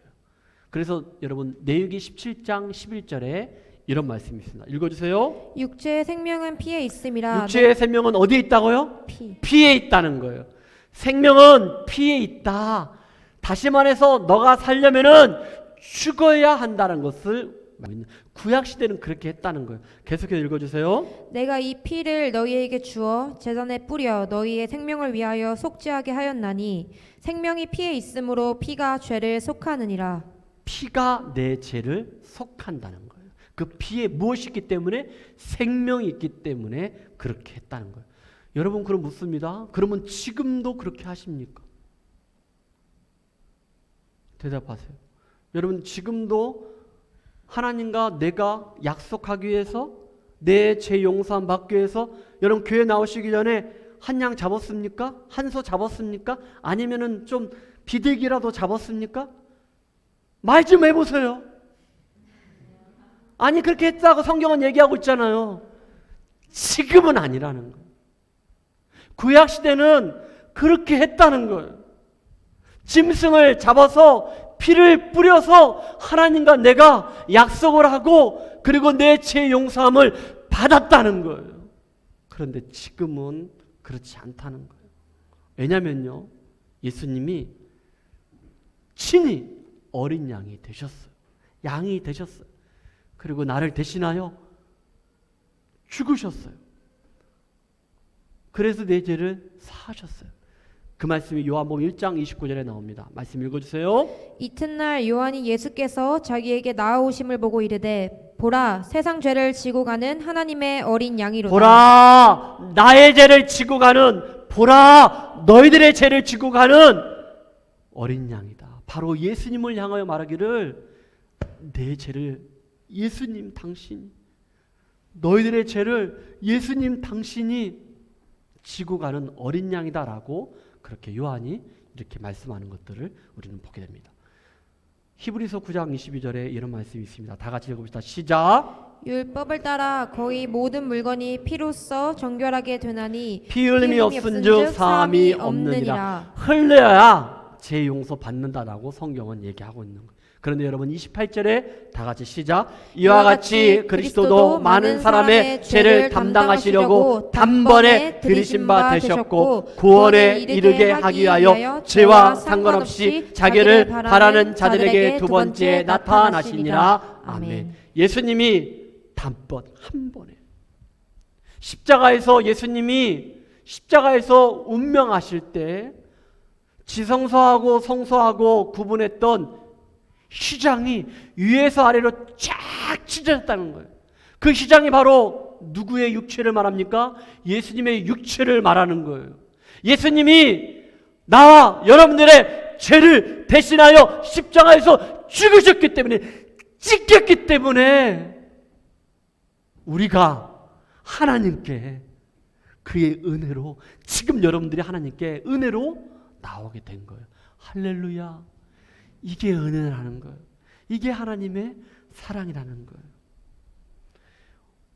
그래서 여러분 레위기 17장 11절에 이런 말씀이 있습니다. 읽어주세요. 육체의 생명은 피에 있음이라. 육체의 생명은 어디에 있다고요? 피. 피에 있다는 거예요. 생명은 피에 있다. 다시 말해서 너가 살려면은 죽어야 한다는 것을 구약 시대는 그렇게 했다는 거예요. 계속해서 읽어주세요. 내가 이 피를 너희에게 주어 제단에 뿌려 너희의 생명을 위하여 속죄하게 하였나니 생명이 피에 있으므로 피가 죄를 속하느니라. 피가 내 죄를 속한다는 거예요. 그 피에 무엇이 있기 때문에? 생명이 있기 때문에 그렇게 했다는 거예요. 여러분 그럼 묻습니다. 그러면 지금도 그렇게 하십니까? 대답하세요. 여러분 지금도 하나님과 내가 약속하기 위해서, 내 죄 용서함 받기 위해서 여러분 교회 나오시기 전에 한 양 잡았습니까? 한 소 잡았습니까? 아니면은 좀 비둘기라도 잡았습니까? 말 좀 해보세요. 아니 그렇게 했다고 성경은 얘기하고 있잖아요. 지금은 아니라는 거예요. 구약 시대는 그렇게 했다는 거예요. 짐승을 잡아서 피를 뿌려서 하나님과 내가 약속을 하고 그리고 내 죄 용서함을 받았다는 거예요. 그런데 지금은 그렇지 않다는 거예요. 왜냐면요, 예수님이 친히 어린 양이 되셨어요. 양이 되셨어요. 그리고 나를 대신하여 죽으셨어요. 그래서 내 죄를 사하셨어요. 그 말씀이 요한복음 1장 29절에 나옵니다. 말씀 읽어주세요. 이튿날 요한이 예수께서 자기에게 나아오심을 보고 이르되 보라 세상 죄를 지고 가는 하나님의 어린 양이로다. 보라 나의 죄를 지고 가는, 보라 너희들의 죄를 지고 가는 어린 양이다. 바로 예수님을 향하여 말하기를 내 죄를 예수님 당신이, 너희들의 죄를 예수님 당신이 지고 가는 어린 양이다라고 그렇게 요한이 이렇게 말씀하는 것들을 우리는 보게 됩니다. 히브리서 9장 22절에 이런 말씀이 있습니다. 다 같이 읽어봅시다. 시작. 율법을 따라 거의 모든 물건이 피로써 정결하게 되나니 피 흘림이 없은즉 사함이 없느니라. 흘려야 죄 용서 받는다라고 성경은 얘기하고 있는 거예요. 그런데 여러분 28절에 다 같이 시작. 이와 같이 그리스도도 많은 사람의 죄를 담당하시려고 단번에 들이신 바 되셨고 구원에 이르게 하기 위하여 죄와 상관없이 자기를 바라는 자들에게 두 번째 나타나시니라. 아멘. 예수님이 단번 한 번에 십자가에서, 예수님이 십자가에서 운명하실 때 지성소하고 성소하고 구분했던 휘장이 위에서 아래로 쫙 찢어졌다는 거예요. 그 휘장이 바로 누구의 육체를 말합니까? 예수님의 육체를 말하는 거예요. 예수님이 나와 여러분들의 죄를 대신하여 십자가에서 죽으셨기 때문에, 찢겼기 때문에 우리가 하나님께 그의 은혜로, 지금 여러분들이 하나님께 은혜로 나오게 된 거예요. 할렐루야. 이게 은혜라는 거예요. 이게 하나님의 사랑이라는 거예요.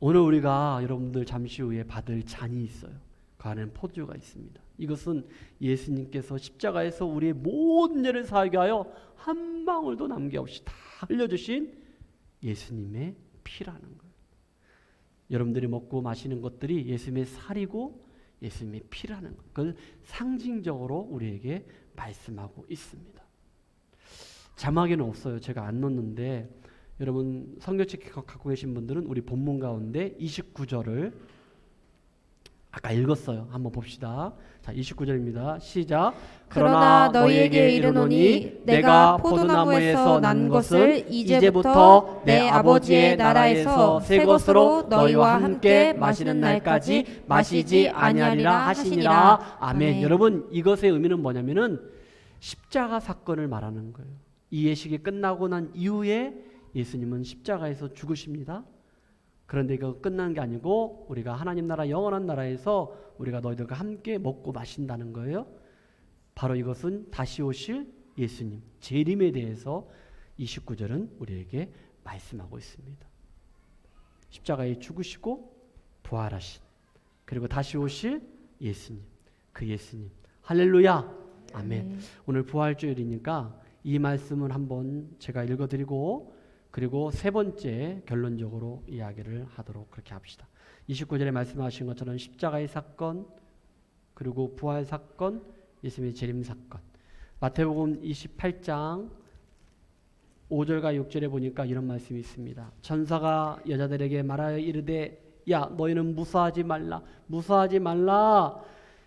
오늘 우리가 여러분들 잠시 후에 받을 잔이 있어요. 그 안에는 포도주가 있습니다. 이것은 예수님께서 십자가에서 우리의 모든 죄를 사하게 하여 한 방울도 남김없이 다 흘려주신 예수님의 피라는 거예요. 여러분들이 먹고 마시는 것들이 예수님의 살이고 예수님의 피라는 것, 그걸 상징적으로 우리에게 말씀하고 있습니다. 자막에는 없어요. 제가 안 넣었는데 여러분 성경책 갖고 계신 분들은 우리 본문 가운데 29절을 아까 읽었어요. 한번 봅시다. 자, 29절입니다. 시작. 그러나 너희에게 이르노니 내가 포도나무에서 난 것을 이제부터 내 아버지의 나라에서 새 것으로 너희와 함께 마시는 날까지 마시지 아니하리라 하시니라. 아멘. 여러분 이것의 의미는 뭐냐면은 십자가 사건을 말하는 거예요. 이 예식이 끝나고 난 이후에 예수님은 십자가에서 죽으십니다. 그런데 이거 끝난 게 아니고 우리가 하나님 나라 영원한 나라에서 우리가 너희들과 함께 먹고 마신다는 거예요. 바로 이것은 다시 오실 예수님 재림에 대해서 29절은 우리에게 말씀하고 있습니다. 십자가에 죽으시고 부활하신, 그리고 다시 오실 예수님, 그 예수님. 할렐루야. 아멘. 오늘 부활주일이니까 이 말씀을 한번 제가 읽어드리고 그리고 세 번째 결론적으로 이야기를 하도록 그렇게 합시다. 29절에 말씀하신 것처럼 십자가의 사건, 그리고 부활 사건, 예수님의 재림 사건. 마태복음 28장 5절과 6절에 보니까 이런 말씀이 있습니다. 천사가 여자들에게 말하여 이르되 야 너희는 무서워하지 말라.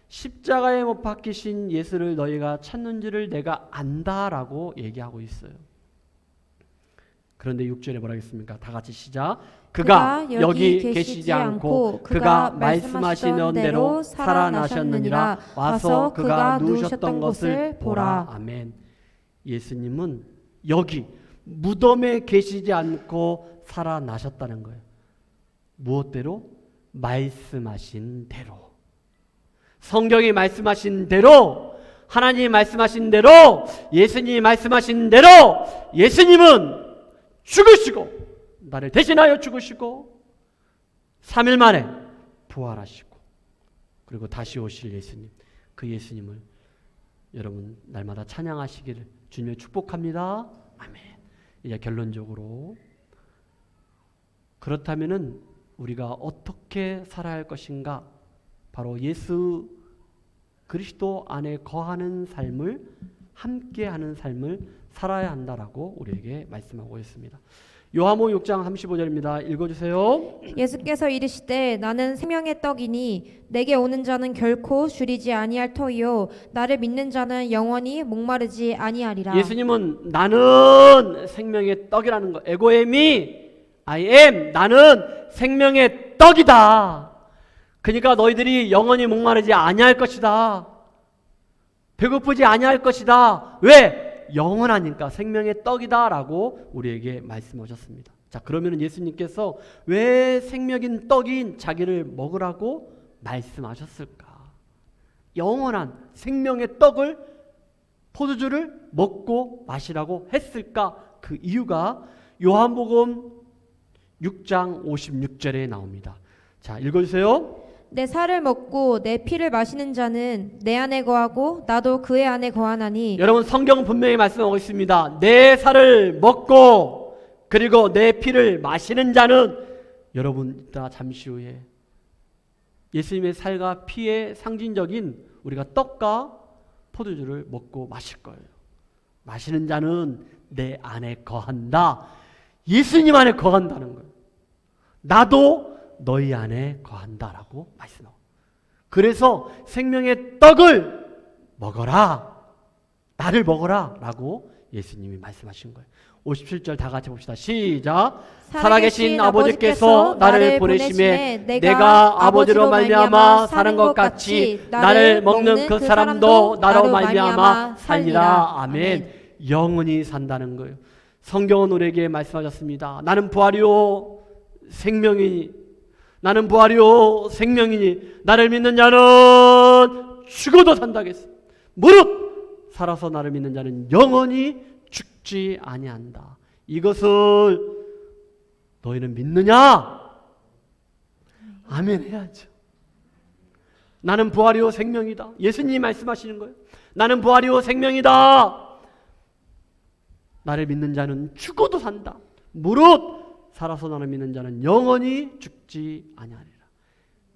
십자가에 못 박히신 예수를 너희가 찾는 줄을 내가 안다라고 얘기하고 있어요. 그런데 6절에 뭐라 했습니까? 다 같이 시작. 그가 여기 계시지 않고 그가 말씀하시는 대로 살아나셨느니라. 와서 그가 누우셨던 것을 보라. 아멘. 예수님은 여기 무덤에 계시지 않고 살아나셨다는 거예요. 무엇대로? 말씀하신 대로. 성경이 말씀하신 대로, 하나님이 말씀하신 대로, 예수님이 말씀하신 대로 예수님은 죽으시고 나를 대신하여 죽으시고 3일 만에 부활하시고 그리고 다시 오실 예수님, 그 예수님을 여러분 날마다 찬양하시기를 주님의 축복합니다. 아멘. 이제 결론적으로 그렇다면은 우리가 어떻게 살아야 할 것인가? 바로 예수 그리스도 안에 거하는 삶을, 함께하는 삶을 살아야 한다라고 우리에게 말씀하고 있습니다. 요한복음 6장 35절입니다. 읽어주세요. 예수께서 이르시되 나는 생명의 떡이니 내게 오는 자는 결코 줄이지 아니할 터이요 나를 믿는 자는 영원히 목마르지 아니하리라. 예수님은 나는 생명의 떡이라는 거. 에고에미 I am, 나는 생명의 떡이다. 그러니까 너희들이 영원히 목마르지 아니할 것이다. 배고프지 아니할 것이다. 왜? 영원하니까 생명의 떡이다라고 우리에게 말씀하셨습니다. 자, 그러면 예수님께서 왜 생명인 떡인 자기를 먹으라고 말씀하셨을까? 영원한 생명의 떡을, 포도주를 먹고 마시라고 했을까? 그 이유가 요한복음 6장 56절에 나옵니다. 자, 읽어주세요. 내 살을 먹고 내 피를 마시는 자는 내 안에 거하고 나도 그의 안에 거하나니. 여러분 성경은 분명히 말씀하고 있습니다. 내 살을 먹고 그리고 내 피를 마시는 자는, 여러분 이따 잠시 후에 예수님의 살과 피의 상징적인 우리가 떡과 포도주를 먹고 마실 거예요. 마시는 자는 내 안에 거한다. 예수님 안에 거한다는 거예요. 나도 너희 안에 거한다라고 말씀하고, 그래서 생명의 떡을 먹어라, 나를 먹어라 라고 예수님이 말씀하신 거예요. 57절 다 같이 봅시다. 시작. 살아계신 아버지께서 나를 보내심에 내가 아버지로 말미암아 사는 것 같이 나를 먹는 그 사람도 나로 말미암아 살리라. 아멘. 영원히 산다는 거예요. 성경은 우리에게 말씀하셨습니다. 나는 부활이요 생명이니, 나는 부활이요 생명이니 나를 믿는 자는 죽어도 산다겠어. 무릇 살아서 나를 믿는 자는 영원히 죽지 아니한다. 이것을 너희는 믿느냐? 아멘 해야죠. 나는 부활이요 생명이다. 예수님이 말씀하시는 거예요. 나는 부활이요 생명이다. 나를 믿는 자는 죽어도 산다. 무릇 살아서 나를 믿는 자는 영원히 죽지 아니하리라.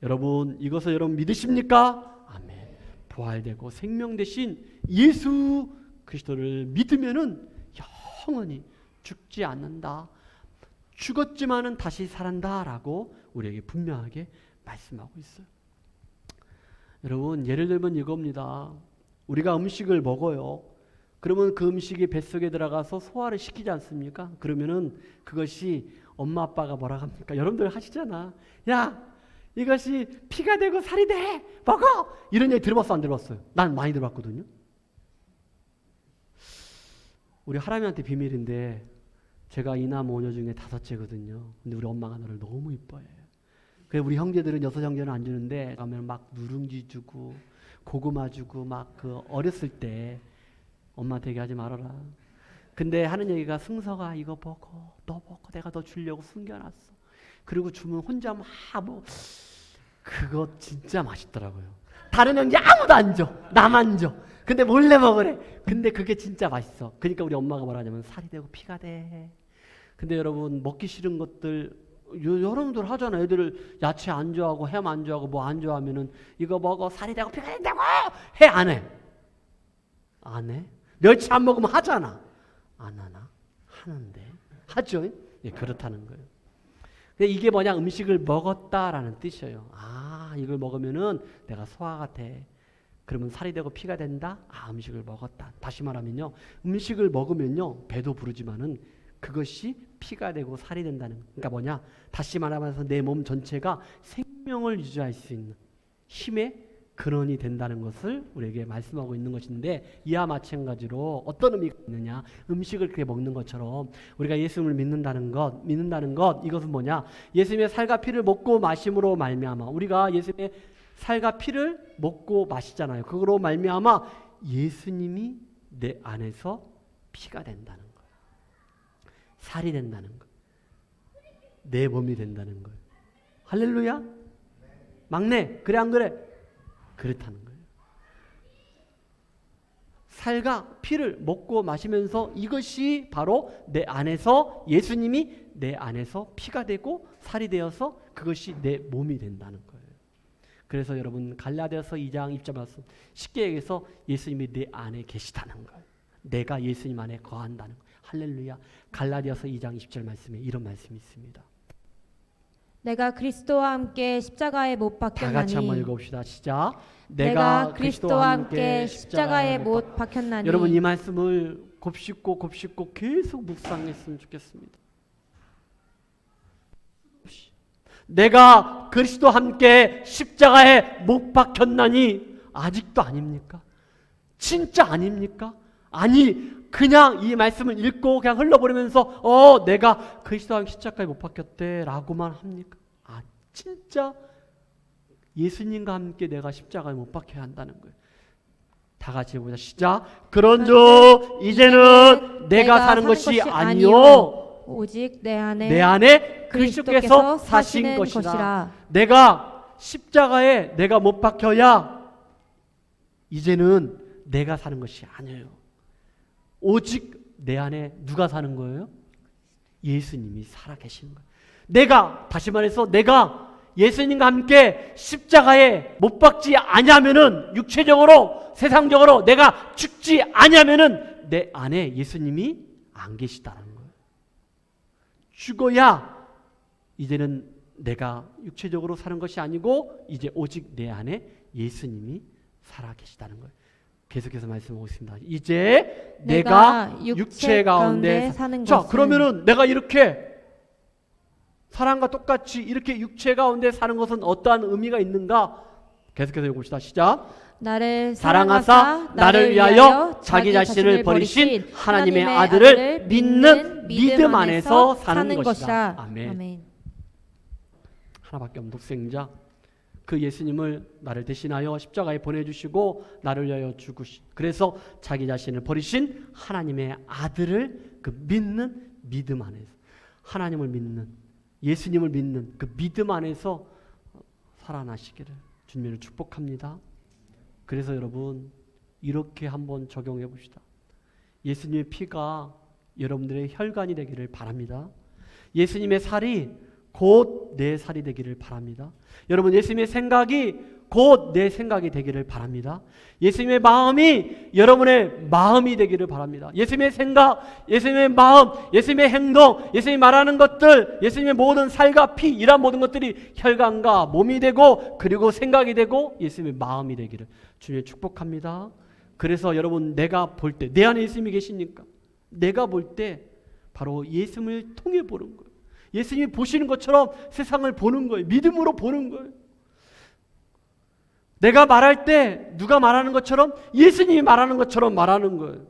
여러분 이것을 여러분 믿으십니까? 아멘. 부활되고 생명 되신 예수 그리스도를 믿으면은 영원히 죽지 않는다. 죽었지만은 다시 살아난다라고 우리에게 분명하게 말씀하고 있어요. 여러분 예를 들면 이겁니다. 우리가 음식을 먹어요. 그러면 그 음식이 뱃속에 들어가서 소화를 시키지 않습니까? 그러면은 그것이 엄마 아빠가 뭐라 합니까? 여러분들 하시잖아. 야, 이것이 피가 되고 살이 돼. 먹어. 이런 얘기 들어봤어 안 들어봤어요? 난 많이 들어봤거든요. 우리 하람이한테 비밀인데 제가 이남 오녀 중에 5째거든요. 근데 우리 엄마가 너를 너무 이뻐해요. 그래서 우리 형제들은 6 형제는 안 주는데 가면 막 누룽지 주고 고구마 주고 막 그 어렸을 때 엄마한테 얘기하지 말아라. 근데 하는 얘기가 승서가 이거 먹어, 너 먹어, 내가 너 주려고 숨겨놨어. 그리고 주면 혼자 막 뭐 그거 진짜 맛있더라고요. 다른 형제 아무도 안 줘, 나만 줘. 근데 몰래 먹으래. 근데 그게 진짜 맛있어. 그러니까 우리 엄마가 뭐라 하냐면 살이 되고 피가 돼. 근데 여러분 먹기 싫은 것들 여러분들 하잖아. 애들 야채 안 좋아하고 햄 안 좋아하고 뭐 안 좋아하면은 이거 먹어 살이 되고 피가 된다고 해 안 해? 안 해? 멸치 안 먹으면 하잖아. 안 하나? 하는데. 하죠? 예, 그렇다는 거예요. 근데 이게 뭐냐? 음식을 먹었다라는 뜻이에요. 아, 이걸 먹으면은 내가 소화가 돼. 그러면 살이 되고 피가 된다? 아, 음식을 먹었다. 다시 말하면요. 음식을 먹으면요. 배도 부르지만은 그것이 피가 되고 살이 된다는. 그러니까 뭐냐? 다시 말하면서 내 몸 전체가 생명을 유지할 수 있는 힘의 근원이 된다는 것을 우리에게 말씀하고 있는 것인데, 이와 마찬가지로 어떤 의미가 있느냐? 음식을 그렇게 먹는 것처럼 우리가 예수님을 믿는다는 것, 이것은 뭐냐? 예수님의 살과 피를 먹고 마심으로 말미암아, 우리가 예수님의 살과 피를 먹고 마시잖아요. 그거로 말미암아 예수님이 내 안에서 피가 된다는 거예요. 살이 된다는 거예요. 내 몸이 된다는 거예요. 할렐루야? 막내, 그래 안 그래? 그렇다는 거예요. 살과 피를 먹고 마시면서 이것이 바로 내 안에서, 예수님이 내 안에서 피가 되고 살이 되어서 그것이 내 몸이 된다는 거예요. 그래서 여러분, 갈라디아서 2장 1절 말씀, 쉽게 얘기해서 예수님이 내 안에 계시다는 거예요. 내가 예수님 안에 거한다는 거예요. 할렐루야. 갈라디아서 2장 20절 말씀에 이런 말씀이 있습니다. 내가 그리스도와 함께 십자가에 못 다 같이 한번 박혔나니 읽어봅시다. 시작. 내가 그리스도와 함께 십자가에 못 박혔나니. 여러분, 이 말씀을 곱씹고 계속 묵상했으면 좋겠습니다. 내가 그리스도와 함께 십자가에 못 박혔나니. 아직도 아닙니까? 진짜 아닙니까? 아니, 그냥 이 말씀을 읽고 그냥 흘러버리면서 내가 그리스도와 함께 십자가에 못 박혔대 라고만 합니까? 아, 진짜 예수님과 함께 내가 십자가에 못 박혀야 한다는 거예요. 다 같이 해보자. 시작. 그런즉 이제는 내가 사는 것이 아니요 오직 내 안에 그리스도께서 사신 것이라. 내가 십자가에 내가 못 박혀야 이제는 내가 사는 것이 아니에요. 오직 내 안에 누가 사는 거예요? 예수님이 살아계시는 거예요. 내가, 다시 말해서 내가 예수님과 함께 십자가에 못 박지 아니하면은, 육체적으로 세상적으로 내가 죽지 아니하면은 내 안에 예수님이 안 계시다는 거예요. 죽어야 이제는 내가 육체적으로 사는 것이 아니고 이제 오직 내 안에 예수님이 살아계시다는 거예요. 계속해서 말씀하고 있습니다. 이제 내가 육체 가운데 사는 자, 것은. 그러면은 내가 이렇게 사람과 똑같이 이렇게 육체 가운데 사는 것은 어떠한 의미가 있는가? 계속해서 읽읍시다. 시작. 나를 사랑하사 나를 위하여 자기 자신을 버리신 하나님의 아들을 믿는 믿음 안에서 사는 것이다. 아멘. 하나밖에 없는 독생자 그 예수님을 나를 대신하여 십자가에 보내주시고 나를 위하여 죽으신, 그래서 자기 자신을 버리신 하나님의 아들을 그 믿는 믿음 안에서, 하나님을 믿는, 예수님을 믿는 그 믿음 안에서 살아나시기를 주님을 축복합니다. 그래서 여러분, 이렇게 한번 적용해 봅시다. 예수님의 피가 여러분들의 혈관이 되기를 바랍니다. 예수님의 살이 곧 내 살이 되기를 바랍니다. 여러분, 예수님의 생각이 곧 내 생각이 되기를 바랍니다. 예수님의 마음이 여러분의 마음이 되기를 바랍니다. 예수님의 생각, 예수님의 마음, 예수님의 행동, 예수님이 말하는 것들, 예수님의 모든 살과 피, 이런 모든 것들이 혈관과 몸이 되고 그리고 생각이 되고 예수님의 마음이 되기를 주님 축복합니다. 그래서 여러분, 내가 볼 때 내 안에 예수님이 계시니까 내가 볼 때 바로 예수님을 통해 보는 거예요. 예수님이 보시는 것처럼 세상을 보는 거예요. 믿음으로 보는 거예요. 내가 말할 때 누가 말하는 것처럼 예수님이 말하는 것처럼 말하는 거예요.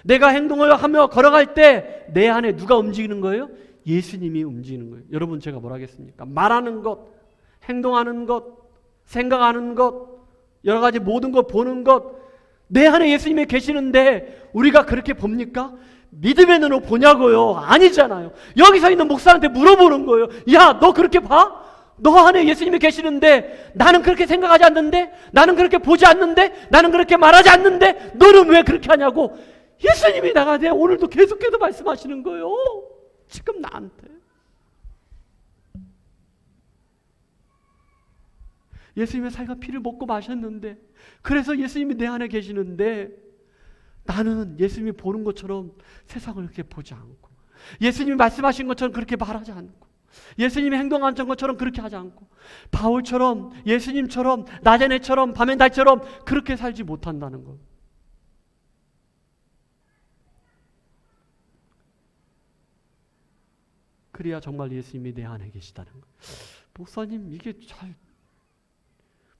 내가 행동을 하며 걸어갈 때 내 안에 누가 움직이는 거예요? 예수님이 움직이는 거예요. 여러분, 제가 뭘 하겠습니까? 말하는 것, 행동하는 것, 생각하는 것, 여러 가지 모든 것 보는 것, 내 안에 예수님이 계시는데 우리가 그렇게 봅니까? 믿음의 눈으로 보냐고요? 아니잖아요. 여기서 있는 목사한테 물어보는 거예요. 야, 너 그렇게 봐? 너 안에 예수님이 계시는데 나는 그렇게 생각하지 않는데, 나는 그렇게 보지 않는데, 나는 그렇게 말하지 않는데 너는 왜 그렇게 하냐고. 예수님이 나가되 오늘도 계속해서 말씀하시는 거예요. 지금 나한테. 예수님의 살과 피를 먹고 마셨는데, 그래서 예수님이 내 안에 계시는데 나는 예수님이 보는 것처럼 세상을 그렇게 보지 않고, 예수님이 말씀하신 것처럼 그렇게 말하지 않고, 예수님이 행동한 것처럼 그렇게 하지 않고, 바울처럼, 예수님처럼, 나자렛처럼, 밤의 달처럼 그렇게 살지 못한다는 것. 그래야 정말 예수님이 내 안에 계시다는 것. 목사님, 이게 잘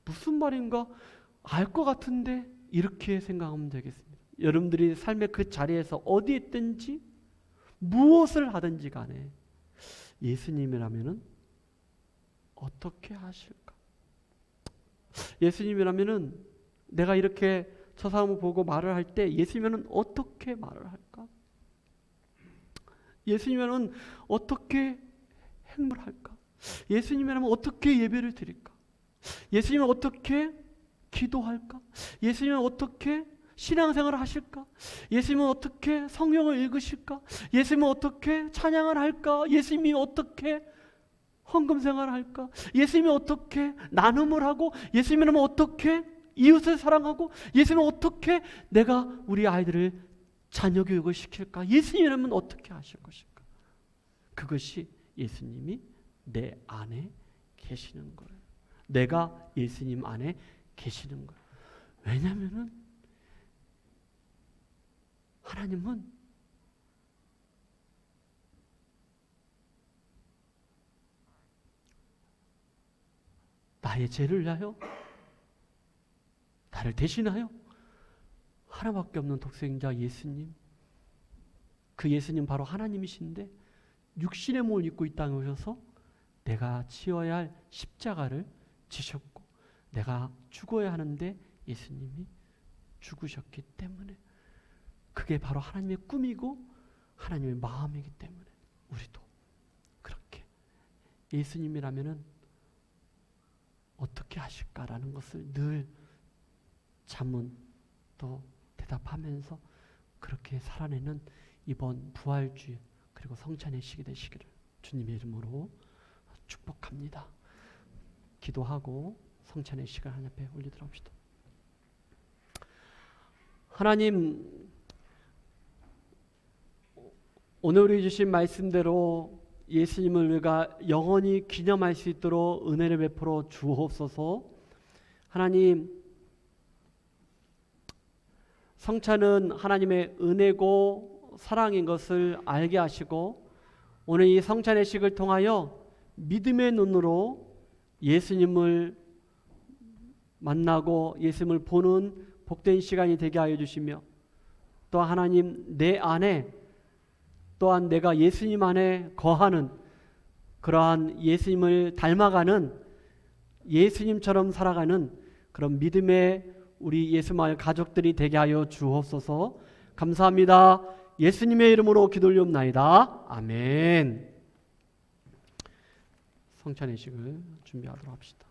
무슨 말인가 알 것 같은데, 이렇게 생각하면 되겠습니다. 여러분들이 삶의 그 자리에서 어디에 있든지 무엇을 하든지 간에 예수님이라면은 어떻게 하실까? 예수님이라면은 내가 이렇게 저 사람을 보고 말을 할 때 예수님이면 어떻게 말을 할까? 예수님이면 어떻게 행동을 할까? 예수님이라면 어떻게 예배를 드릴까? 예수님은 어떻게 기도할까? 예수님은 어떻게 신앙생활을 하실까? 예수님은 어떻게 성경을 읽으실까? 예수님은 어떻게 찬양을 할까? 예수님이 어떻게 헌금생활을 할까? 예수님이 어떻게 나눔을 하고, 예수님은 어떻게 이웃을 사랑하고, 예수님은 어떻게 내가 우리 아이들을 자녀 교육을 시킬까? 예수님이라면 어떻게 하실 것일까? 그것이 예수님이 내 안에 계시는 거예요. 내가 예수님 안에 계시는 거예요. 왜냐하면은 하나님은 나의 죄를 위하여, 나를 대신하여 하나밖에 없는 독생자 예수님, 그 예수님 바로 하나님이신데 육신의 몸을 입고 이 땅에 오셔서 내가 치어야 할 십자가를 지셨고, 내가 죽어야 하는데 예수님이 죽으셨기 때문에, 그게 바로 하나님의 꿈이고 하나님의 마음이기 때문에 우리도 그렇게 예수님이라면은 어떻게 하실까라는 것을 늘 자문 또 대답하면서 그렇게 살아내는 이번 부활주일 그리고 성찬의 시기 되시기를 주님의 이름으로 축복합니다. 기도하고 성찬의 시간 하나님 앞에 올리도록 합시다. 하나님, 오늘 우리 주신 말씀대로 예수님을 우리가 영원히 기념할 수 있도록 은혜를 베풀어 주옵소서. 하나님, 성찬은 하나님의 은혜고 사랑인 것을 알게 하시고, 오늘 이 성찬의 식을 통하여 믿음의 눈으로 예수님을 만나고 예수님을 보는 복된 시간이 되게 하여 주시며, 또 하나님, 내 안에 또한 내가 예수님 안에 거하는 그러한 예수님을 닮아가는, 예수님처럼 살아가는 그런 믿음의 우리 예수마을 가족들이 되게 하여 주옵소서. 감사합니다. 예수님의 이름으로 기도 올리옵나이다. 아멘. 성찬의 식을 준비하도록 합시다.